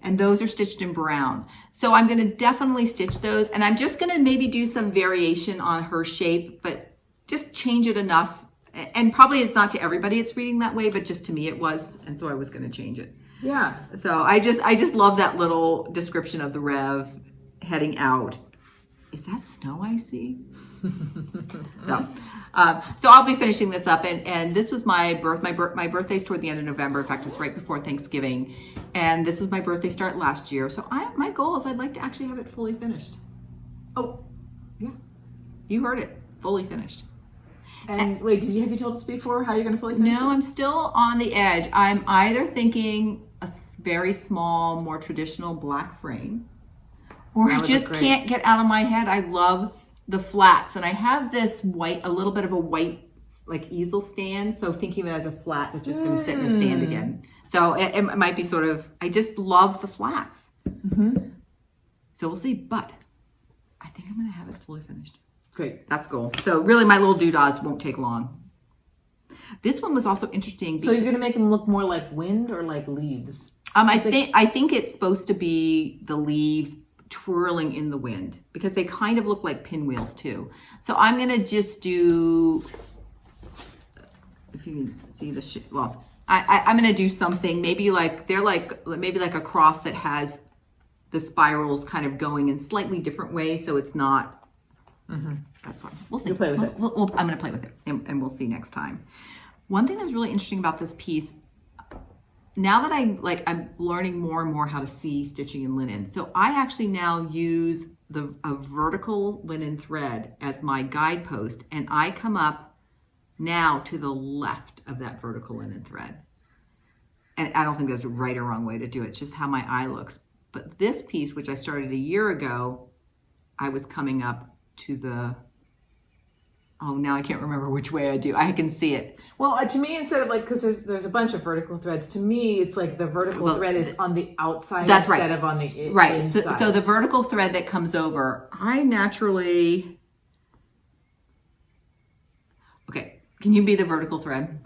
And those are stitched in brown. So I'm gonna definitely stitch those. And I'm just gonna maybe do some variation on her shape, but just change it enough. And probably it's not to everybody it's reading that way, but just to me it was. And so I was gonna change it. Yeah. So I just love that little description of the Rev heading out. Is that snow I see? So I'll be finishing this up, and this was my birthday's toward the end of November. In fact, it's right before Thanksgiving, and this was my birthday start last year. So my goal is I'd like to actually have it fully finished. Oh, yeah, you heard it, fully finished. And wait, have you told us before how you're going to fully finish it? No, I'm still on the edge. I'm either thinking a very small, more traditional black frame, or I just can't get out of my head. I love the flats, and I have this white, a little bit of a white like easel stand. So thinking of it as a flat that's just going to sit in the stand again. So it might be sort of, I just love the flats. Mm-hmm. So we'll see, but I think I'm going to have it fully finished. Great. That's cool. So really my little doodahs won't take long. This one was also interesting. So you're going to make them look more like wind or like leaves? I think it's supposed to be the leaves twirling in the wind because they kind of look like pinwheels too. So I'm going to just do, if you can see the I'm going to do something maybe like, maybe like a cross that has the spirals kind of going in slightly different ways. So it's not, that's fine. We'll see. You'll play with it. I'm going to play with it and we'll see next time. One thing that was really interesting about this piece, now that I'm learning more and more how to see stitching in linen. So I actually now use a vertical linen thread as my guidepost, and I come up now to the left of that vertical linen thread. And I don't think that's a right or wrong way to do it. It's just how my eye looks. But this piece, which I started a year ago, I was coming up to the, oh, now I can't remember which way I do. I can see it. Well, to me, instead of like, because there's a bunch of vertical threads, to me, it's like the vertical thread is on the outside instead of on the inside. So the vertical thread that comes over, I naturally, okay, can you be the vertical thread?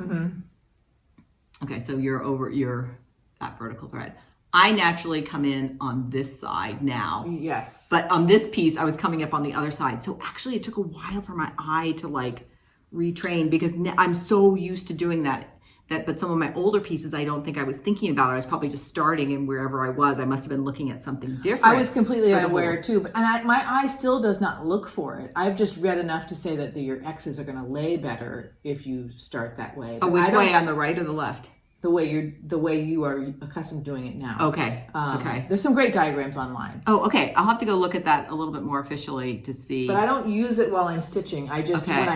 Okay, so you're that vertical thread. I naturally come in on this side now. Yes. But on this piece, I was coming up on the other side. So actually it took a while for my eye to like retrain, because I'm so used to doing that some of my older pieces, I don't think I was thinking about it. I was probably just starting, and wherever I was, I must have been looking at something different. I was completely unaware too, but my eye still does not look for it. I've just read enough to say that your X's are going to lay better if you start that way. Oh, which way, on the right or the left? The way you are accustomed to doing it now. Okay. Okay. There's some great diagrams online. Oh, okay. I'll have to go look at that a little bit more officially to see. But I don't use it while I'm stitching. I just, when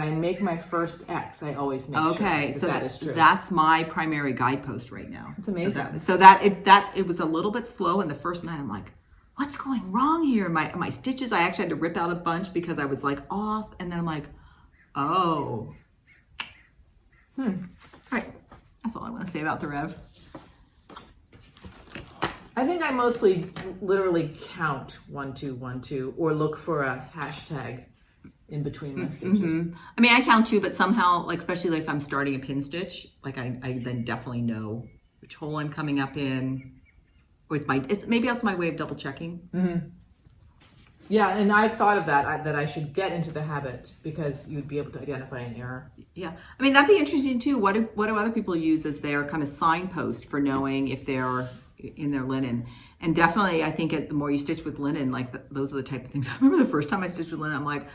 I make my first X, I always make sure so that is true. That's my primary guidepost right now. It's amazing. So it was a little bit slow, and the first night I'm like, what's going wrong here? My stitches, I actually had to rip out a bunch because I was like off, and then I'm like, oh. All right. That's all I want to say about the Rev. I think I mostly literally count 1, 2, 1, 2, or look for a hashtag in between my stitches. I mean, I count 2, but somehow, like especially like if I'm starting a pin stitch, like I then definitely know which hole I'm coming up in, or it's maybe also my way of double checking. Yeah, and I've thought of that I should get into the habit, because you'd be able to identify an error. Yeah, I mean, that'd be interesting too. What do other people use as their kind of signpost for knowing if they're in their linen? And definitely, I think the more you stitch with linen, like those are the type of things. I remember the first time I stitched with linen, I'm like,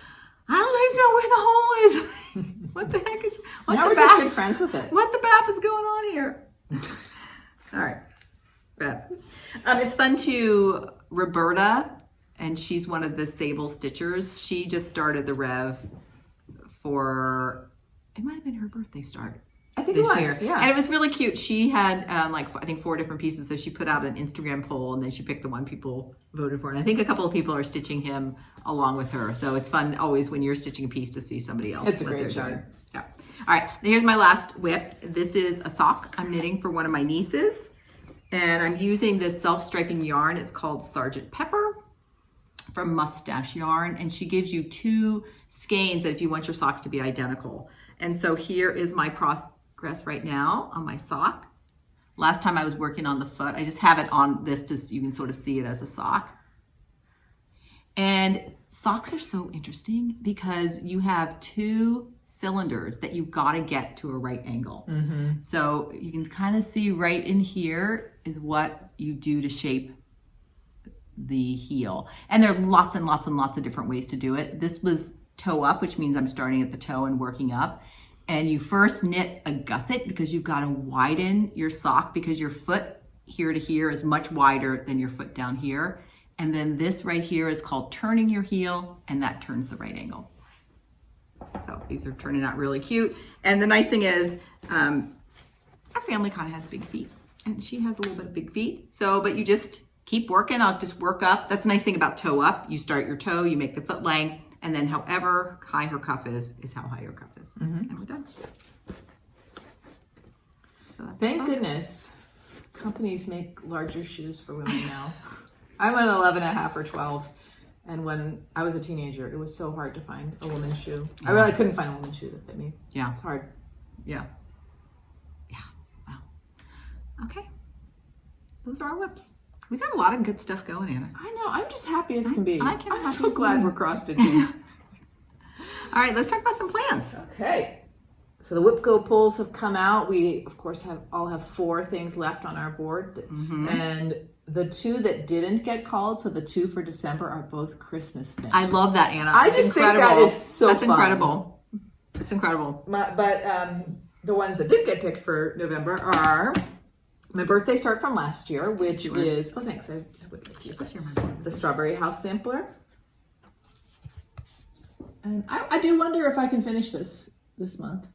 I don't even know where the hole is. What the heck is? Now we're such good friends with it. What the bap is going on here? All right, Rev. It's fun to Roberta. And she's one of the Sable Stitchers. She just started the Rev for, it might have been her birthday start. I think it was, yeah. And it was really cute. She had I think 4 different pieces. So she put out an Instagram poll, and then she picked the one people voted for. And I think a couple of people are stitching him along with her. So it's fun always when you're stitching a piece to see somebody else. It's a great job. Yeah. All right, here's my last whip. This is a sock I'm knitting for one of my nieces. And I'm using this self-striping yarn. It's called Sergeant Pepper from Mustache Yarn, and she gives you 2 skeins that if you want your socks to be identical. And so here is my progress right now on my sock. Last time I was working on the foot. I just have it on this just so you can sort of see it as a sock. And socks are so interesting because you have 2 cylinders that you've got to get to a right angle. So you can kind of see right in here is what you do to shape the heel. And there are lots and lots and lots of different ways to do it. This was toe up, which means I'm starting at the toe and working up. And you first knit a gusset because you've got to widen your sock, because your foot here to here is much wider than your foot down here. And then this right here is called turning your heel, and that turns the right angle. So these are turning out really cute. And the nice thing is our family kind of has big feet, and she has a little bit of big feet. So, but you just keep working. I'll just work up. That's the nice thing about toe up. You start your toe, you make the foot length, and then however high her cuff is how high your cuff is. And we're done. So Thank goodness companies make larger shoes for women now. I'm an 11.5 or 12. And when I was a teenager, it was so hard to find a woman's shoe. I really couldn't find a woman's shoe that fit me. Yeah. It's hard. Yeah. Yeah. Wow. Okay. Those are our whips. We got a lot of good stuff going, Anna. I know. I'm just happy as can be. I'm so glad we're cross-stitching. All right, let's talk about some plans. Okay. So the Whip Go pulls have come out. We, of course, all have 4 things left on our board. And the 2 that didn't get called, so the 2 for December, are both Christmas things. I love that, Anna. I just think that is so That's fun. incredible. It's incredible. But the ones that did get picked for November are my birthday start from last year, which is, oh thanks, I would like to use the Strawberry House Sampler. And I do wonder if I can finish this month.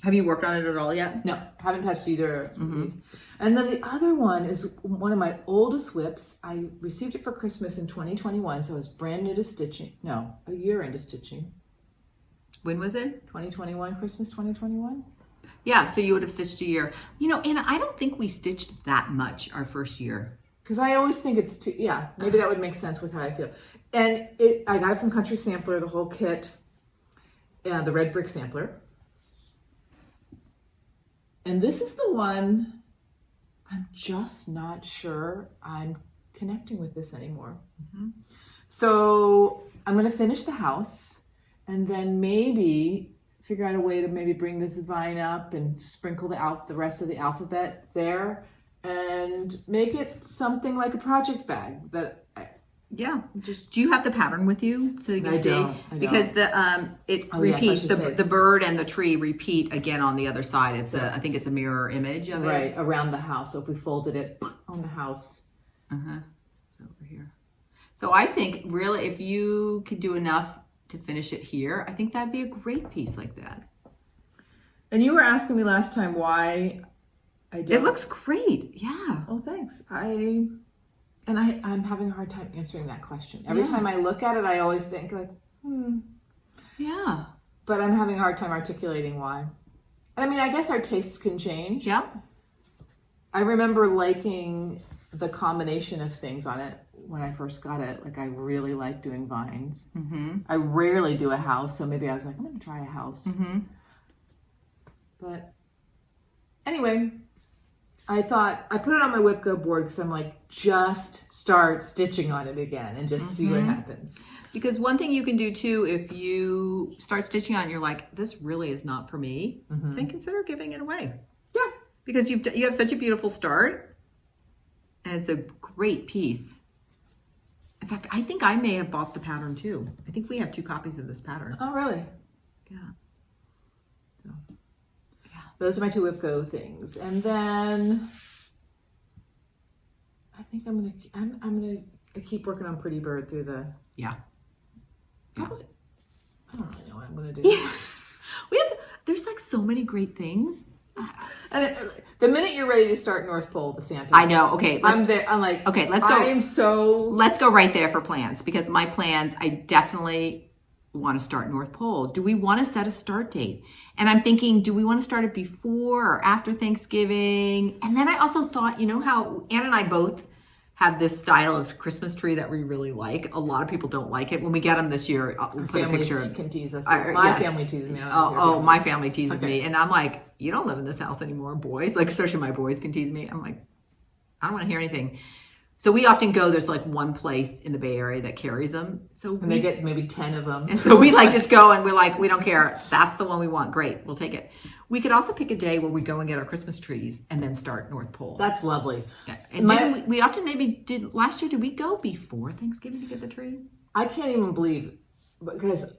Have you worked on it at all yet? No, haven't touched either of these. And then the other one is one of my oldest whips. I received it for Christmas in 2021, so it's brand new to stitching. No, a year into stitching. When was it? 2021, Christmas 2021. Yeah, so you would have stitched a year. You know, Anna, I don't think we stitched that much our first year. Because I always think it's too, yeah, maybe that would make sense with how I feel. And I got it from Country Sampler, the whole kit, the red brick sampler. And this is the one I'm just not sure I'm connecting with this anymore. So I'm going to finish the house and then maybe figure out a way to maybe bring this vine up and sprinkle the rest of the alphabet there and make it something like a project bag that Do you have the pattern with you so you can see? I because it repeats, yes, the bird and the tree repeat again on the other side. It's I think it's a mirror image of it. Around the house. So if we folded it on the house. So over here. So I think really if you could do enough to finish it here, I think that'd be a great piece like that. And you were asking me last time why I did. It looks great. Yeah. Oh, thanks. I'm having a hard time answering that question. Every time I look at it, I always think like, Yeah. But I'm having a hard time articulating why. I mean, I guess our tastes can change. Yeah. I remember liking the combination of things on it when I first got it. Like I really like doing vines. I rarely do a house, so maybe I was like, I'm going to try a house. But anyway, I thought I put it on my Whip Go board because I'm like, just start stitching on it again and just see what happens. Because one thing you can do too, if you start stitching on it, you're like, this really is not for me, then consider giving it away. Yeah. Because you have such a beautiful start and it's a great piece. In fact, I think I may have bought the pattern too. I think we have 2 copies of this pattern. Oh, really? Yeah. Those are my 2 Whip Go things. And then I think I'm gonna keep working on Pretty Bird through the Probably, I don't really know what I'm gonna do. There's like so many great things. And the minute you're ready to start North Pole, the Santa. I know. Okay, I'm there. I'm like, okay, let's go. Let's go right there for plans because my plans, I definitely want to start North Pole. Do we want to set a start date? And I'm thinking, do we want to start it before or after Thanksgiving? And then I also thought, you know how Anna and I both have this style of Christmas tree that we really like. A lot of people don't like it. When we get them this year, we'll put a picture. Can tease us. My family teases me. My family teases me. And I'm like, you don't live in this house anymore, boys. Like, especially my boys can tease me. I'm like, I don't want to hear anything. So we often go, there's like one place in the Bay Area that carries them. And they get maybe 10 of them. And so we like just go and we're like, we don't care. That's the one we want. Great. We'll take it. We could also pick a day where we go and get our Christmas trees and then start North Pole. That's lovely. Yeah. And we often last year, did we go before Thanksgiving to get the tree? I can't even believe, because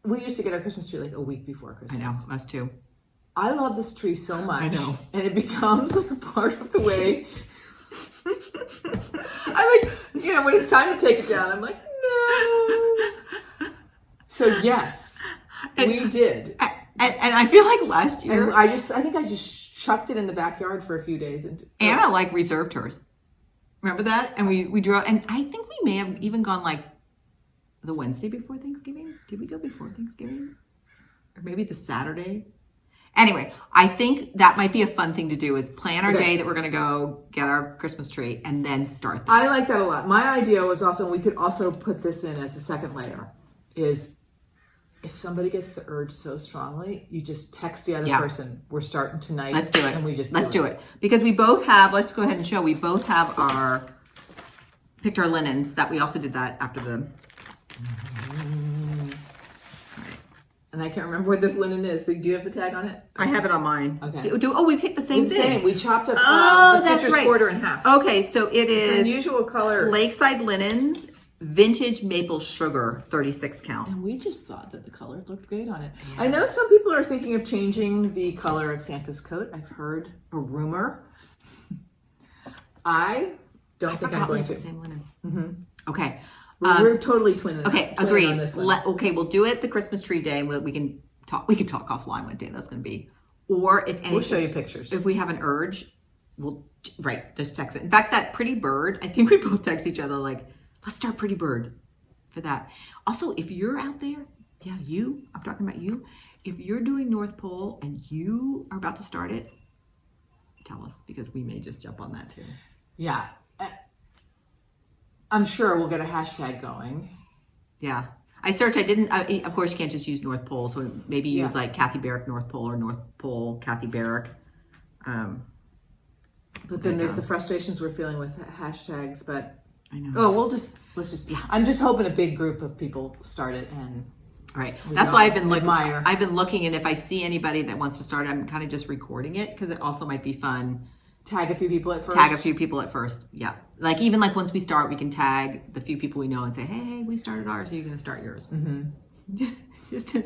we used to get our Christmas tree like a week before Christmas. I know, us too. I love this tree so much. I know. And it becomes like a part of the way. I like, when it's time to take it down, I'm like, no. So yes, we did. And I feel like last year, and I think I just chucked it in the backyard for a few days. And Anna like reserved hers. Remember that? And we drove, and I think we may have even gone like the Wednesday before Thanksgiving. Did we go before Thanksgiving? Or maybe the Saturday? Anyway, I think that might be a fun thing to do is plan our day that we're going to go get our Christmas tree and then start that. I like that a lot. My idea was also, we could also put this in as a second layer, is if somebody gets the urge so strongly, you just text the other person, we're starting tonight. Let's do it. And we just Let's do it. Because we both have, let's go ahead and show, we both have picked our linens that we also did that after the... And And I can't remember what this linen is. So do you have the tag on it? I have it on mine. Okay. We picked the same thing. We chopped up Oh, the that's stitcher's right. quarter in half. Okay, so it is It's unusual color. Lakeside Linens, Vintage Maple Sugar, 36 count. And we just thought that the color looked great on it. Yeah. I know some people are thinking of changing the color of Santa's coat. I've heard a rumor. I don't think I'm going to. The same linen. Okay. We're totally twinning. Okay, twinning agreed. On this one. Okay, we'll do it the Christmas tree day. We can talk. We can talk offline what day that's going to be. Or if anything, we'll show you pictures. If we have an urge, just text it. In fact, that pretty bird. I think we both text each other like, let's start Pretty Bird for that. Also, if you're out there, I'm talking about you. If you're doing North Pole and you are about to start it, tell us because we may just jump on that too. Yeah. I'm sure we'll get a hashtag going. Yeah. I didn't, of course you can't just use North Pole. So maybe use like Kathy Barrick North Pole or North Pole Kathy Barrick. But then there's the frustrations we're feeling with hashtags, but I know. Oh, let's just. I'm just hoping a big group of people start it, and right. That's why I've been looking. Admire. I've been looking, and if I see anybody that wants to start, I'm kind of just recording it because it also might be fun. Tag a few people at first. Yeah. Like even like once we start, we can tag the few people we know and say, hey, we started ours. Are you going to start yours? Mm-hmm. just to,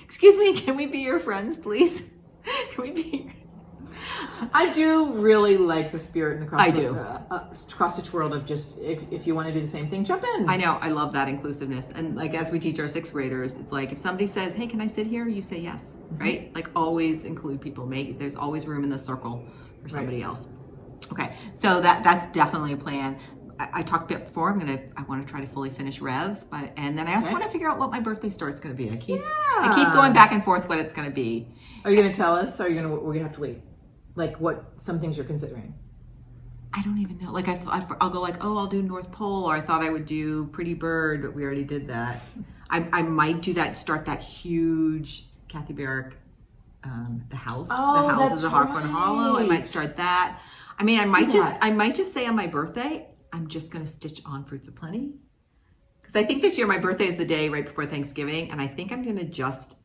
excuse me, can we be your friends, please? Can we be? I do really like the spirit in the cross-stitch world of just if you want to do the same thing, jump in. I know, I love that inclusiveness, and like as we teach our 6th graders, it's like if somebody says, "Hey, can I sit here?" You say yes, right? Like always include people. There's always room in the circle for somebody else. Okay, so that's definitely a plan. I talked about before. I want to try to fully finish Rev, and then I also want to figure out what my birthday start's going to be. I keep going back and forth what it's going to be. Are you going to tell us? Or are you going to? We have to wait. Like what? Some things you're considering. I don't even know. Like I'll go like, oh, I'll do North Pole, or I thought I would do Pretty Bird, but we already did that. I might do that. Start that huge Kathy Barrick, the house. Oh, the houses of Harcourt Hollow. I might start that. I mean, I might just say on my birthday, I'm just going to stitch on Fruits of Plenty, because I think this year my birthday is the day right before Thanksgiving, and I think I'm going to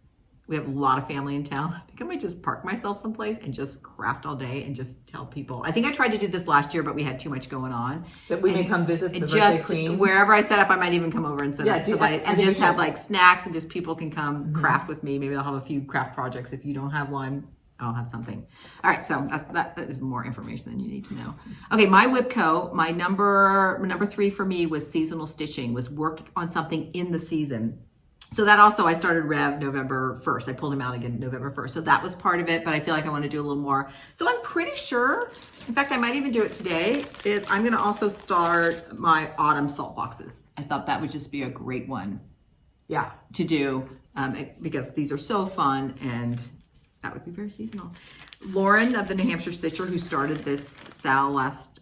we have a lot of family in town. I think I might just park myself someplace and just craft all day and just tell people. I think I tried to do this last year, but we had too much going on. That we may come visit the birthday queen. Wherever I set up, I might even come over and set up. And just have like snacks and just people can come craft with me. Maybe I'll have a few craft projects. If you don't have one, I'll have something. All right, so that is more information than you need to know. Okay, my WIPCO, my number 3 for me was seasonal stitching, was work on something in the season. So that also, I started Rev November 1st. I pulled him out again November 1st. So that was part of it, but I feel like I want to do a little more. So I'm pretty sure, in fact, I might even do it today, is I'm going to also start my autumn salt boxes. I thought that would just be a great one to do because these are so fun and that would be very seasonal. Lauren of the New Hampshire Stitcher, who started this Sal last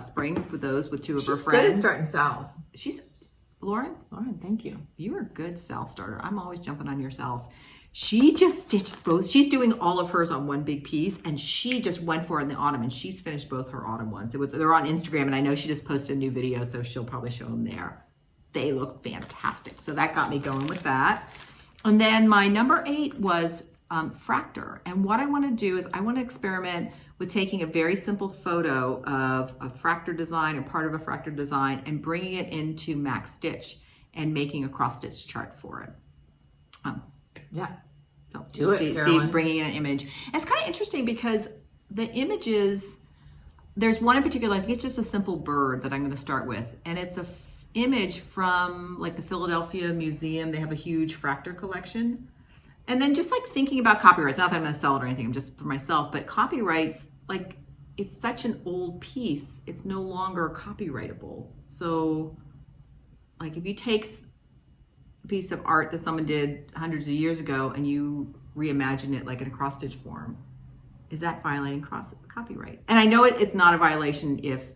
spring with 2 of her friends. She's good at starting Sal's. Lauren, thank you. You are a good Sal starter. I'm always jumping on your Sals. She just stitched both. She's doing all of hers on one big piece, and she just went for it in the autumn, and she's finished both her autumn ones. They're on Instagram, and I know she just posted a new video, so she'll probably show them there. They look fantastic. So that got me going with that. And then my number 8 was Fractor. And what I want to do is I want to experiment with taking a very simple photo of a Fractor design or part of a Fractor design and bringing it into Max Stitch and making a cross stitch chart for it. So do it, Carolyn. Bringing in an image. And it's kind of interesting because the images, there's one in particular, I think it's just a simple bird that I'm going to start with. And it's a image from like the Philadelphia Museum. They have a huge Fractor collection. And then just like thinking about copyrights, not that I'm going to sell it or anything, I'm just for myself, but copyrights, like it's such an old piece, it's no longer copyrightable. So like if you take a piece of art that someone did hundreds of years ago and you reimagine it like in a cross stitch form, is that violating copyright? And I know it's not a violation if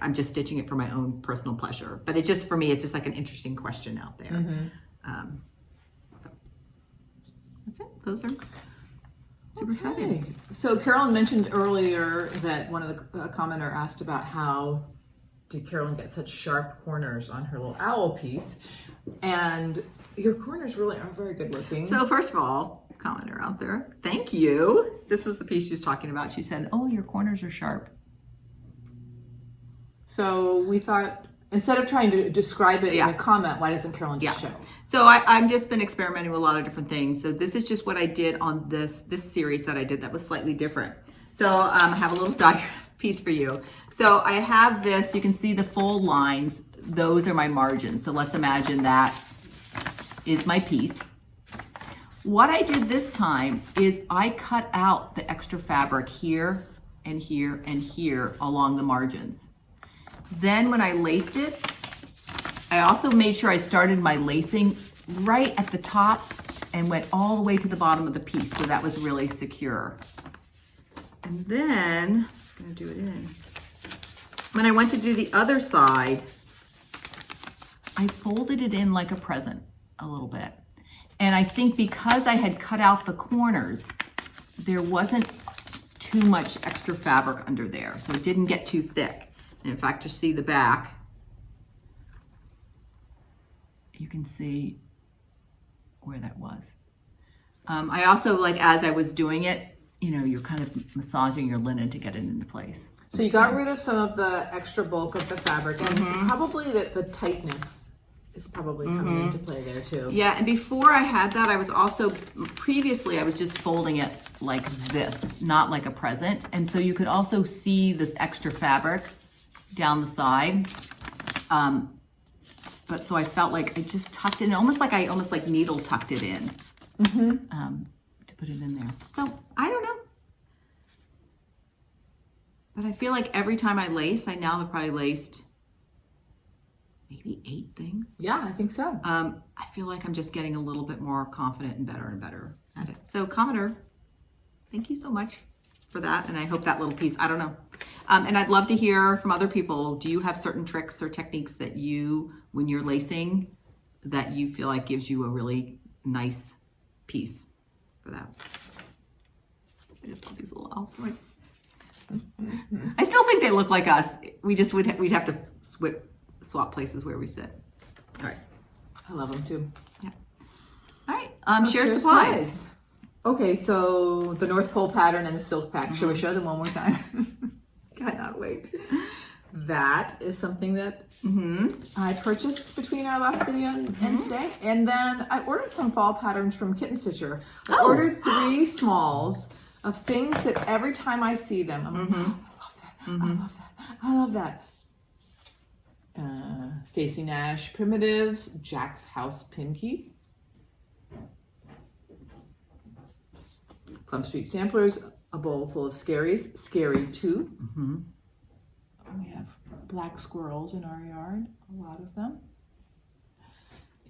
I'm just stitching it for my own personal pleasure, but it just, for me, it's just like an interesting question out there. That's it. Those are super exciting. So Carolyn mentioned earlier that one of the commenter asked about how did Carolyn get such sharp corners on her little owl piece. And your corners really are very good looking. So first of all, commenter out there, thank you. This was the piece she was talking about. She said, oh, your corners are sharp. So we thought, instead of trying to describe it in a comment, why doesn't Carolyn just show? So I've just been experimenting with a lot of different things. So this is just what I did on this series that I did that was slightly different. So I have a little diagram piece for you. So I have this, you can see the fold lines. Those are my margins. So let's imagine that is my piece. What I did this time is I cut out the extra fabric here and here and here along the margins. Then when I laced it, I also made sure I started my lacing right at the top and went all the way to the bottom of the piece, so that was really secure. And then, I'm just gonna do it in. When I went to do the other side, I folded it in like a present a little bit. And I think because I had cut out the corners, there wasn't too much extra fabric under there, so it didn't get too thick. And in fact, to see the back, you can see where that was. I also, like, as I was doing it, you know, you're kind of massaging your linen to get it into place. So you got rid of some of the extra bulk of the fabric, and probably the tightness is probably coming into play there too. Yeah, and before I had that, I was also, previously I was just folding it like this, not like a present. And so you could also see this extra fabric down the side. But so I felt like I just tucked it in, almost like needle tucked it in to put it in there. So I don't know. But I feel like every time I lace, I now have probably laced maybe 8 things. Yeah, I think so. I feel like I'm just getting a little bit more confident and better at it. So commenter, thank you so much for that. And I hope that little piece, I don't know. And I'd love to hear from other people. Do you have certain tricks or techniques that you, when you're lacing, that you feel like gives you a really nice piece for that? I just love these little owls. I still think they look like us. We just we'd have to swap places where we sit. All right. I love them too. Yeah. All right. Shared supplies. Okay, so the North Pole pattern and the silk pack. Should we show them one more time? Cannot wait. That is something that I purchased between our last video and today. And then I ordered some fall patterns from Kitten Stitcher. I ordered 3 smalls of things that every time I see them, I'm like, I love that. I love that. Stacy Nash Primitives, Jack's House Pin Key. Plum Street Samplers, a bowl full of scaries, Scary 2. We have black squirrels in our yard, a lot of them.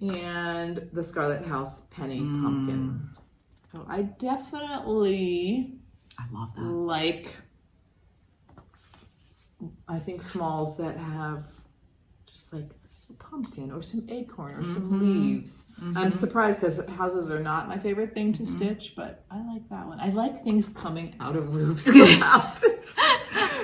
And the Scarlet House Penny Pumpkin. So I definitely love that. Like, I think smalls that have just like a pumpkin or some acorn or some leaves. I'm surprised because houses are not my favorite thing to stitch, but I like that one. I like things coming out of roofs of houses.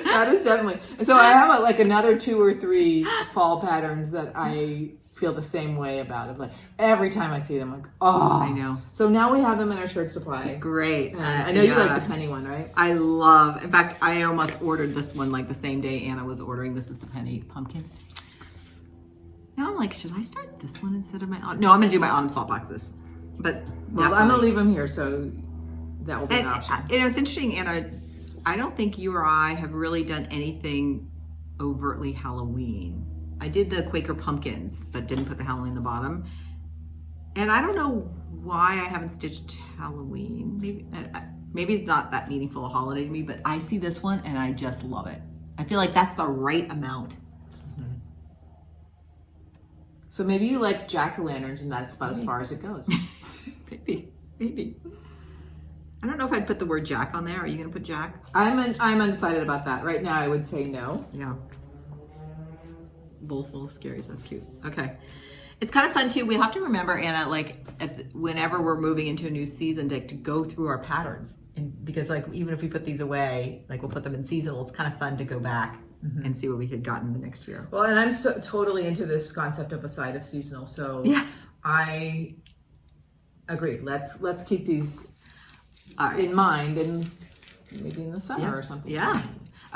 That is definitely. And so I have like another 2 or 3 fall patterns that I feel the same way about it. Like every time I see them, I'm like, oh, I know. So now we have them in our shirt supply. Great. I know you like the penny one, right? I love. In fact, I almost ordered this one like the same day Anna was ordering. This is the penny pumpkins. Now I'm like, should I start this one instead of my autumn? No, I'm gonna do my autumn salt boxes. But well, I'm gonna leave them here, so that will be an option. You know, it's interesting, Anna. I don't think you or I have really done anything overtly Halloween. I did the Quaker pumpkins, but didn't put the Halloween in the bottom. And I don't know why I haven't stitched Halloween. Maybe it's not that meaningful a holiday to me, but I see this one and I just love it. I feel like that's the right amount. So maybe you like jack-o'-lanterns and that's about as far as it goes. Maybe. I don't know if I'd put the word Jack on there. Are you gonna put Jack? I'm undecided about that. Right now I would say no. Yeah. Bowl full of scaries, that's cute. Okay. It's kind of fun too. We have to remember, Anna, like whenever we're moving into a new season to go through our patterns. And because like even if we put these away, like we'll put them in seasonal, it's kind of fun to go back and see what we had gotten the next year. Well, and I'm totally into this concept of a side of seasonal. So Yeah. I agree. Let's keep these in mind, and maybe in the summer or something. Yeah.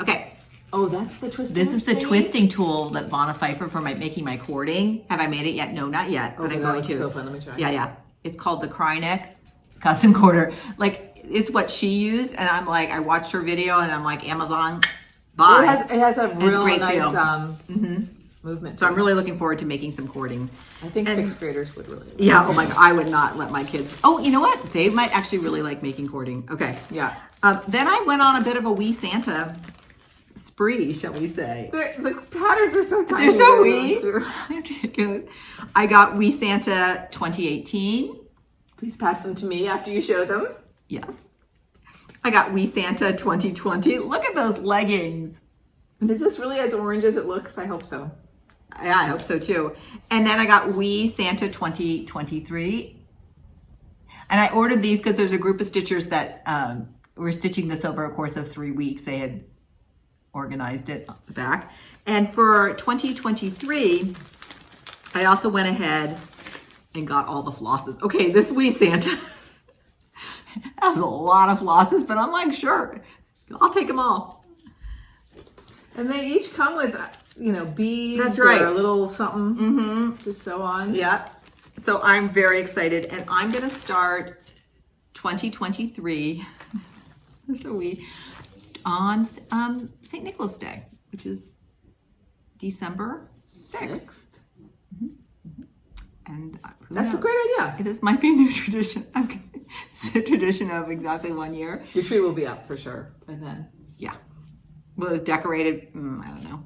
Okay. Oh, that's the twisting. This is the thingy? twisting tool that Vonna Pfeiffer for making my cording. Have I made it yet? No, not yet, but I'm going to. So fun. Let me try. Yeah. It's called the Kryneck custom quarter. Like, it's what she used, and I'm like, I watched her video, and I'm like, Amazon, buy. It has a real great nice feel. movement. So I'm really looking forward to making some cording. I think sixth graders would really like Yeah, oh my God, I would not let my kids. Oh, you know what? They might actually really like making cording. Okay. Yeah. Then I went on a bit of a wee Santa spree, shall we say. The patterns are so tiny. They're so wee. Good. I got Wee Santa 2018. Please pass them to me after you show them. Yes. I got Wee Santa 2020. Look at those leggings. And is this really as orange as it looks? I hope so. Yeah, I hope so too. And then I got Wee Santa 2023. And I ordered these because there's a group of stitchers that were stitching this over a course of 3 weeks. They had organized it on the back. And for 2023, I also went ahead and got all the flosses. Okay, this Wee Santa has a lot of flosses, but I'm like, sure, I'll take them all. And they each come with, beads. That's right. Or a little something to sew on. Yeah. So I'm very excited, and I'm going to start 2023. They're so wee. On St. Nicholas Day, which is December 6th. And That's a great idea. This might be a new tradition. Okay. It's a tradition of exactly 1 year. Your tree will be up for sure by then. Yeah. Well, it's decorated. I don't know.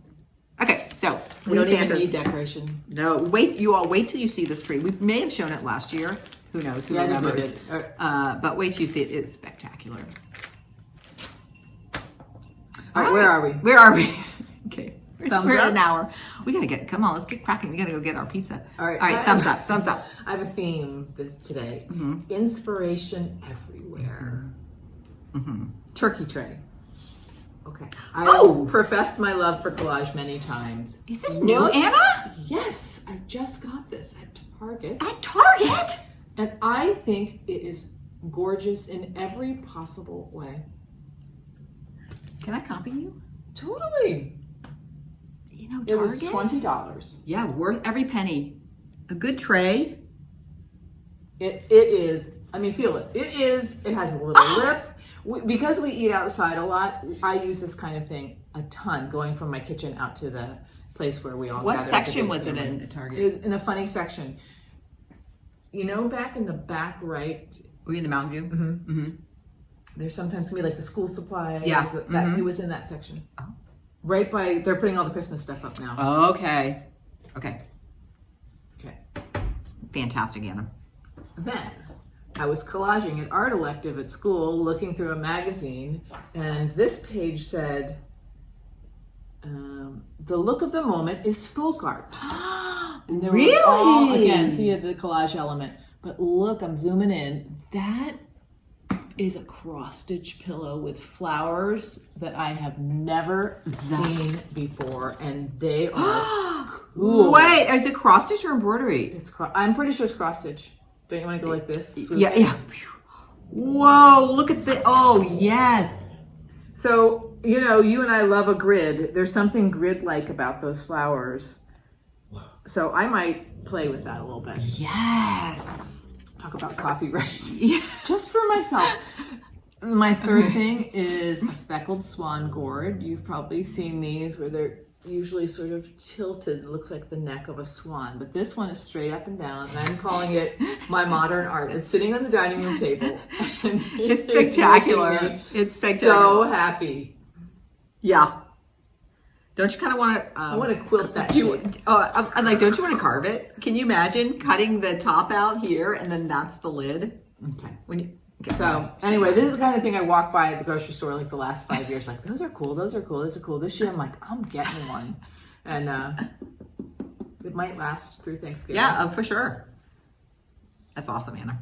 Okay, so we don't even need decoration. No, wait. You all wait till you see this tree. We may have shown it last year. Who knows? Who remembers? But wait till you see it. It's spectacular. All right, where are we? Where are we? Okay. Thumbs We're up? at an hour. We gotta come on, let's get cracking. We gotta go get our pizza. All right. Thumbs up, thumbs up. I have a theme today. Inspiration everywhere. Turkey tray. Okay. I professed my love for collage many times. Is this new, Anna? Yes, I just got this at Target. At Target? And I think it is gorgeous in every possible way. Can I copy you? Totally. Target? It was $20. Yeah, worth every penny. A good tray. It is. I mean, feel it. It has a little lip. Because we eat outside a lot, I use this kind of thing a ton, going from my kitchen out to the place where we all gather. What section was it in at Target? It was in a funny section. Back in the back right. Were you in the Mountain View? There's sometimes going to be like the school supplies. Yeah. It was in that section. Oh. Right by, they're putting all the Christmas stuff up now. Okay. Fantastic, Anna. Then I was collaging at art elective at school, looking through a magazine, and this page said, the look of the moment is folk art. And there really? Was all, again, see the collage element. But look, I'm zooming in. That is a cross-stitch pillow with flowers that I have never seen before, and they are cool. Wait, is it cross-stitch or embroidery? I'm pretty sure it's cross-stitch. Don't you want to go like this? Swoop? Yeah. Whoa, look at the, oh, yes. So, you and I love a grid. There's something grid-like about those flowers. So I might play with that a little bit. Yes. Talk about copyright. Just for myself. My third thing is a speckled swan gourd. You've probably seen these where they're usually sort of tilted. It looks like the neck of a swan. But this one is straight up and down. And I'm calling it my modern art. It's sitting on the dining room table. And it's spectacular. It's spectacular. So happy. Yeah. Don't you kind of want to? I want to quilt that shape. I'm like, don't you want to carve it? Can you imagine cutting the top out here and then that's the lid? Okay. So anyway, this is the kind of thing I walk by at the grocery store like the last 5 years. Like, those are cool. Those are cool. Those are cool. This year I'm like, I'm getting one, and it might last through Thanksgiving. Yeah, for sure. That's awesome, Anna.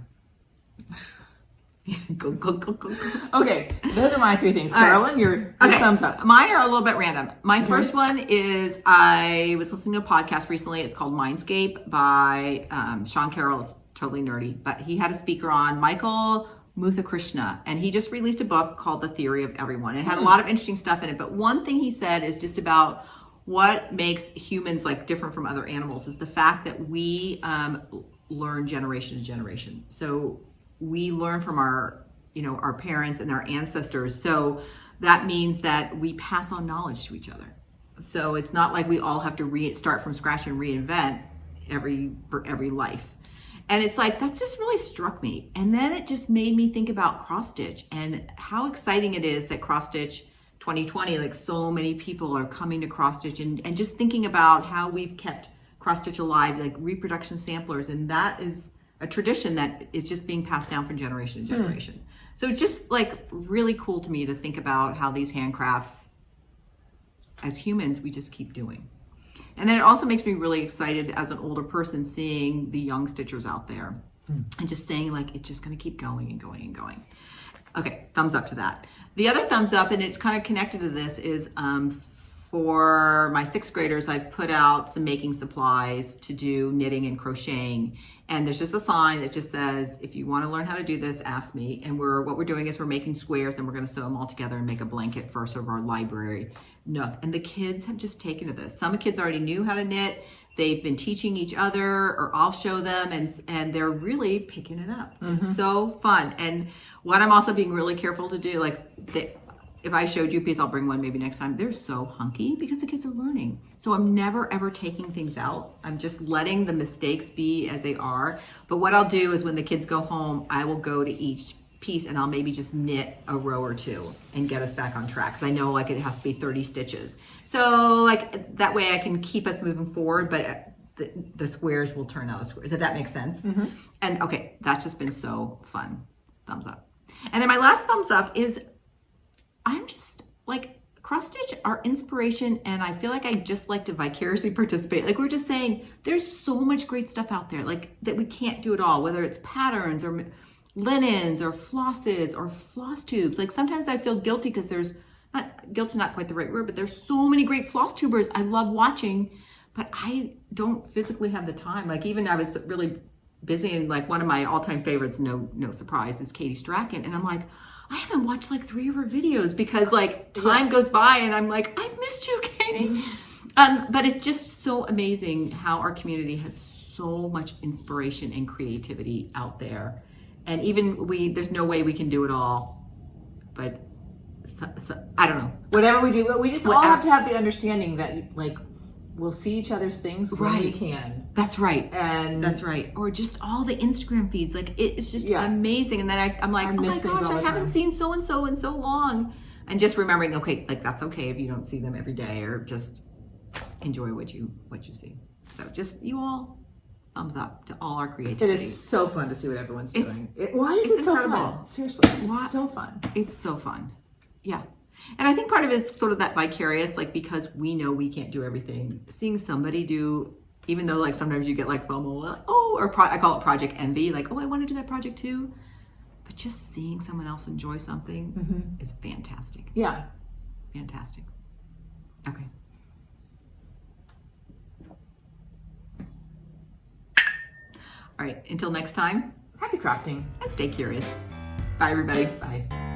Go, go, go, go, go. Okay, those are my 3 things. All right. Carolyn, your thumbs up. Mine are a little bit random. My first one is I was listening to a podcast recently. It's called Mindscape by Sean Carroll. It's totally nerdy, but he had a speaker on, Michael Muthakrishna, and he just released a book called The Theory of Everyone. It had a lot of interesting stuff in it, but one thing he said is just about what makes humans like different from other animals is the fact that we learn generation to generation. So we learn from our parents and our ancestors. So that means that we pass on knowledge to each other. So it's not like we all have to start from scratch and reinvent for every life. And it's like, that just really struck me. And then it just made me think about cross stitch and how exciting it is that cross stitch 2020, like so many people are coming to cross stitch and just thinking about how we've kept cross stitch alive, like reproduction samplers. And that is a tradition that is just being passed down from generation to generation. So just like really cool to me to think about how these handcrafts, as humans, we just keep doing. And then it also makes me really excited as an older person seeing the young stitchers out there and just saying like, it's just going to keep going and going and going. Okay, thumbs up to that. The other thumbs up, and it's kind of connected to this, is for my 6th graders, I've put out some making supplies to do knitting and crocheting. And there's just a sign that just says, if you want to learn how to do this, ask me. And what we're doing is we're making squares and we're going to sew them all together and make a blanket for sort of our library nook. And the kids have just taken to this. Some kids already knew how to knit. They've been teaching each other, or I'll show them, and they're really picking it up. It's so fun. And what I'm also being really careful to do, like if I showed you a piece, I'll bring one maybe next time. They're so hunky because the kids are learning. So I'm never ever taking things out. I'm just letting the mistakes be as they are. But what I'll do is when the kids go home, I will go to each piece and I'll maybe just knit a row or 2 and get us back on track. Because I know like it has to be 30 stitches. So like that way I can keep us moving forward, but the squares will turn out as squares. If that makes sense. And okay, that's just been so fun. Thumbs up. And then my last thumbs up is I'm just like, cross stitch are inspiration, and I feel like I just like to vicariously participate. Like we're just saying, there's so much great stuff out there, like that we can't do it all, whether it's patterns or linens or flosses or floss tubes. Like sometimes I feel guilty because guilt's not quite the right word, but there's so many great floss tubers I love watching, but I don't physically have the time. Like even I was really busy, and like one of my all-time favorites, no surprise, is Katie Strachan, and I'm like, I haven't watched like 3 of her videos because like time goes by and I'm like, I've missed you, Katie. But it's just so amazing how our community has so much inspiration and creativity out there. And even there's no way we can do it all, but I don't know. Whatever we do, we just all have to have the understanding that like we'll see each other's things when we can. That's right. And that's right. Or just all the Instagram feeds. Like it's just amazing. And then I'm like, oh my gosh, I haven't seen so-and-so in so long. And just remembering, okay, like that's okay if you don't see them every day, or just enjoy what you see. So just you all, thumbs up to all our creativity. It is so fun to see what everyone's doing. Why is it so incredible. fun? Seriously, it's so fun. It's so fun. Yeah. And I think part of it is sort of that vicarious, like because we know we can't do everything, seeing somebody do, even though like sometimes you get like FOMO, like, I call it project envy, like, oh, I want to do that project too. But just seeing someone else enjoy something is fantastic. Yeah. Fantastic. Okay. All right. Until next time, happy crafting and stay curious. Bye, everybody. Bye.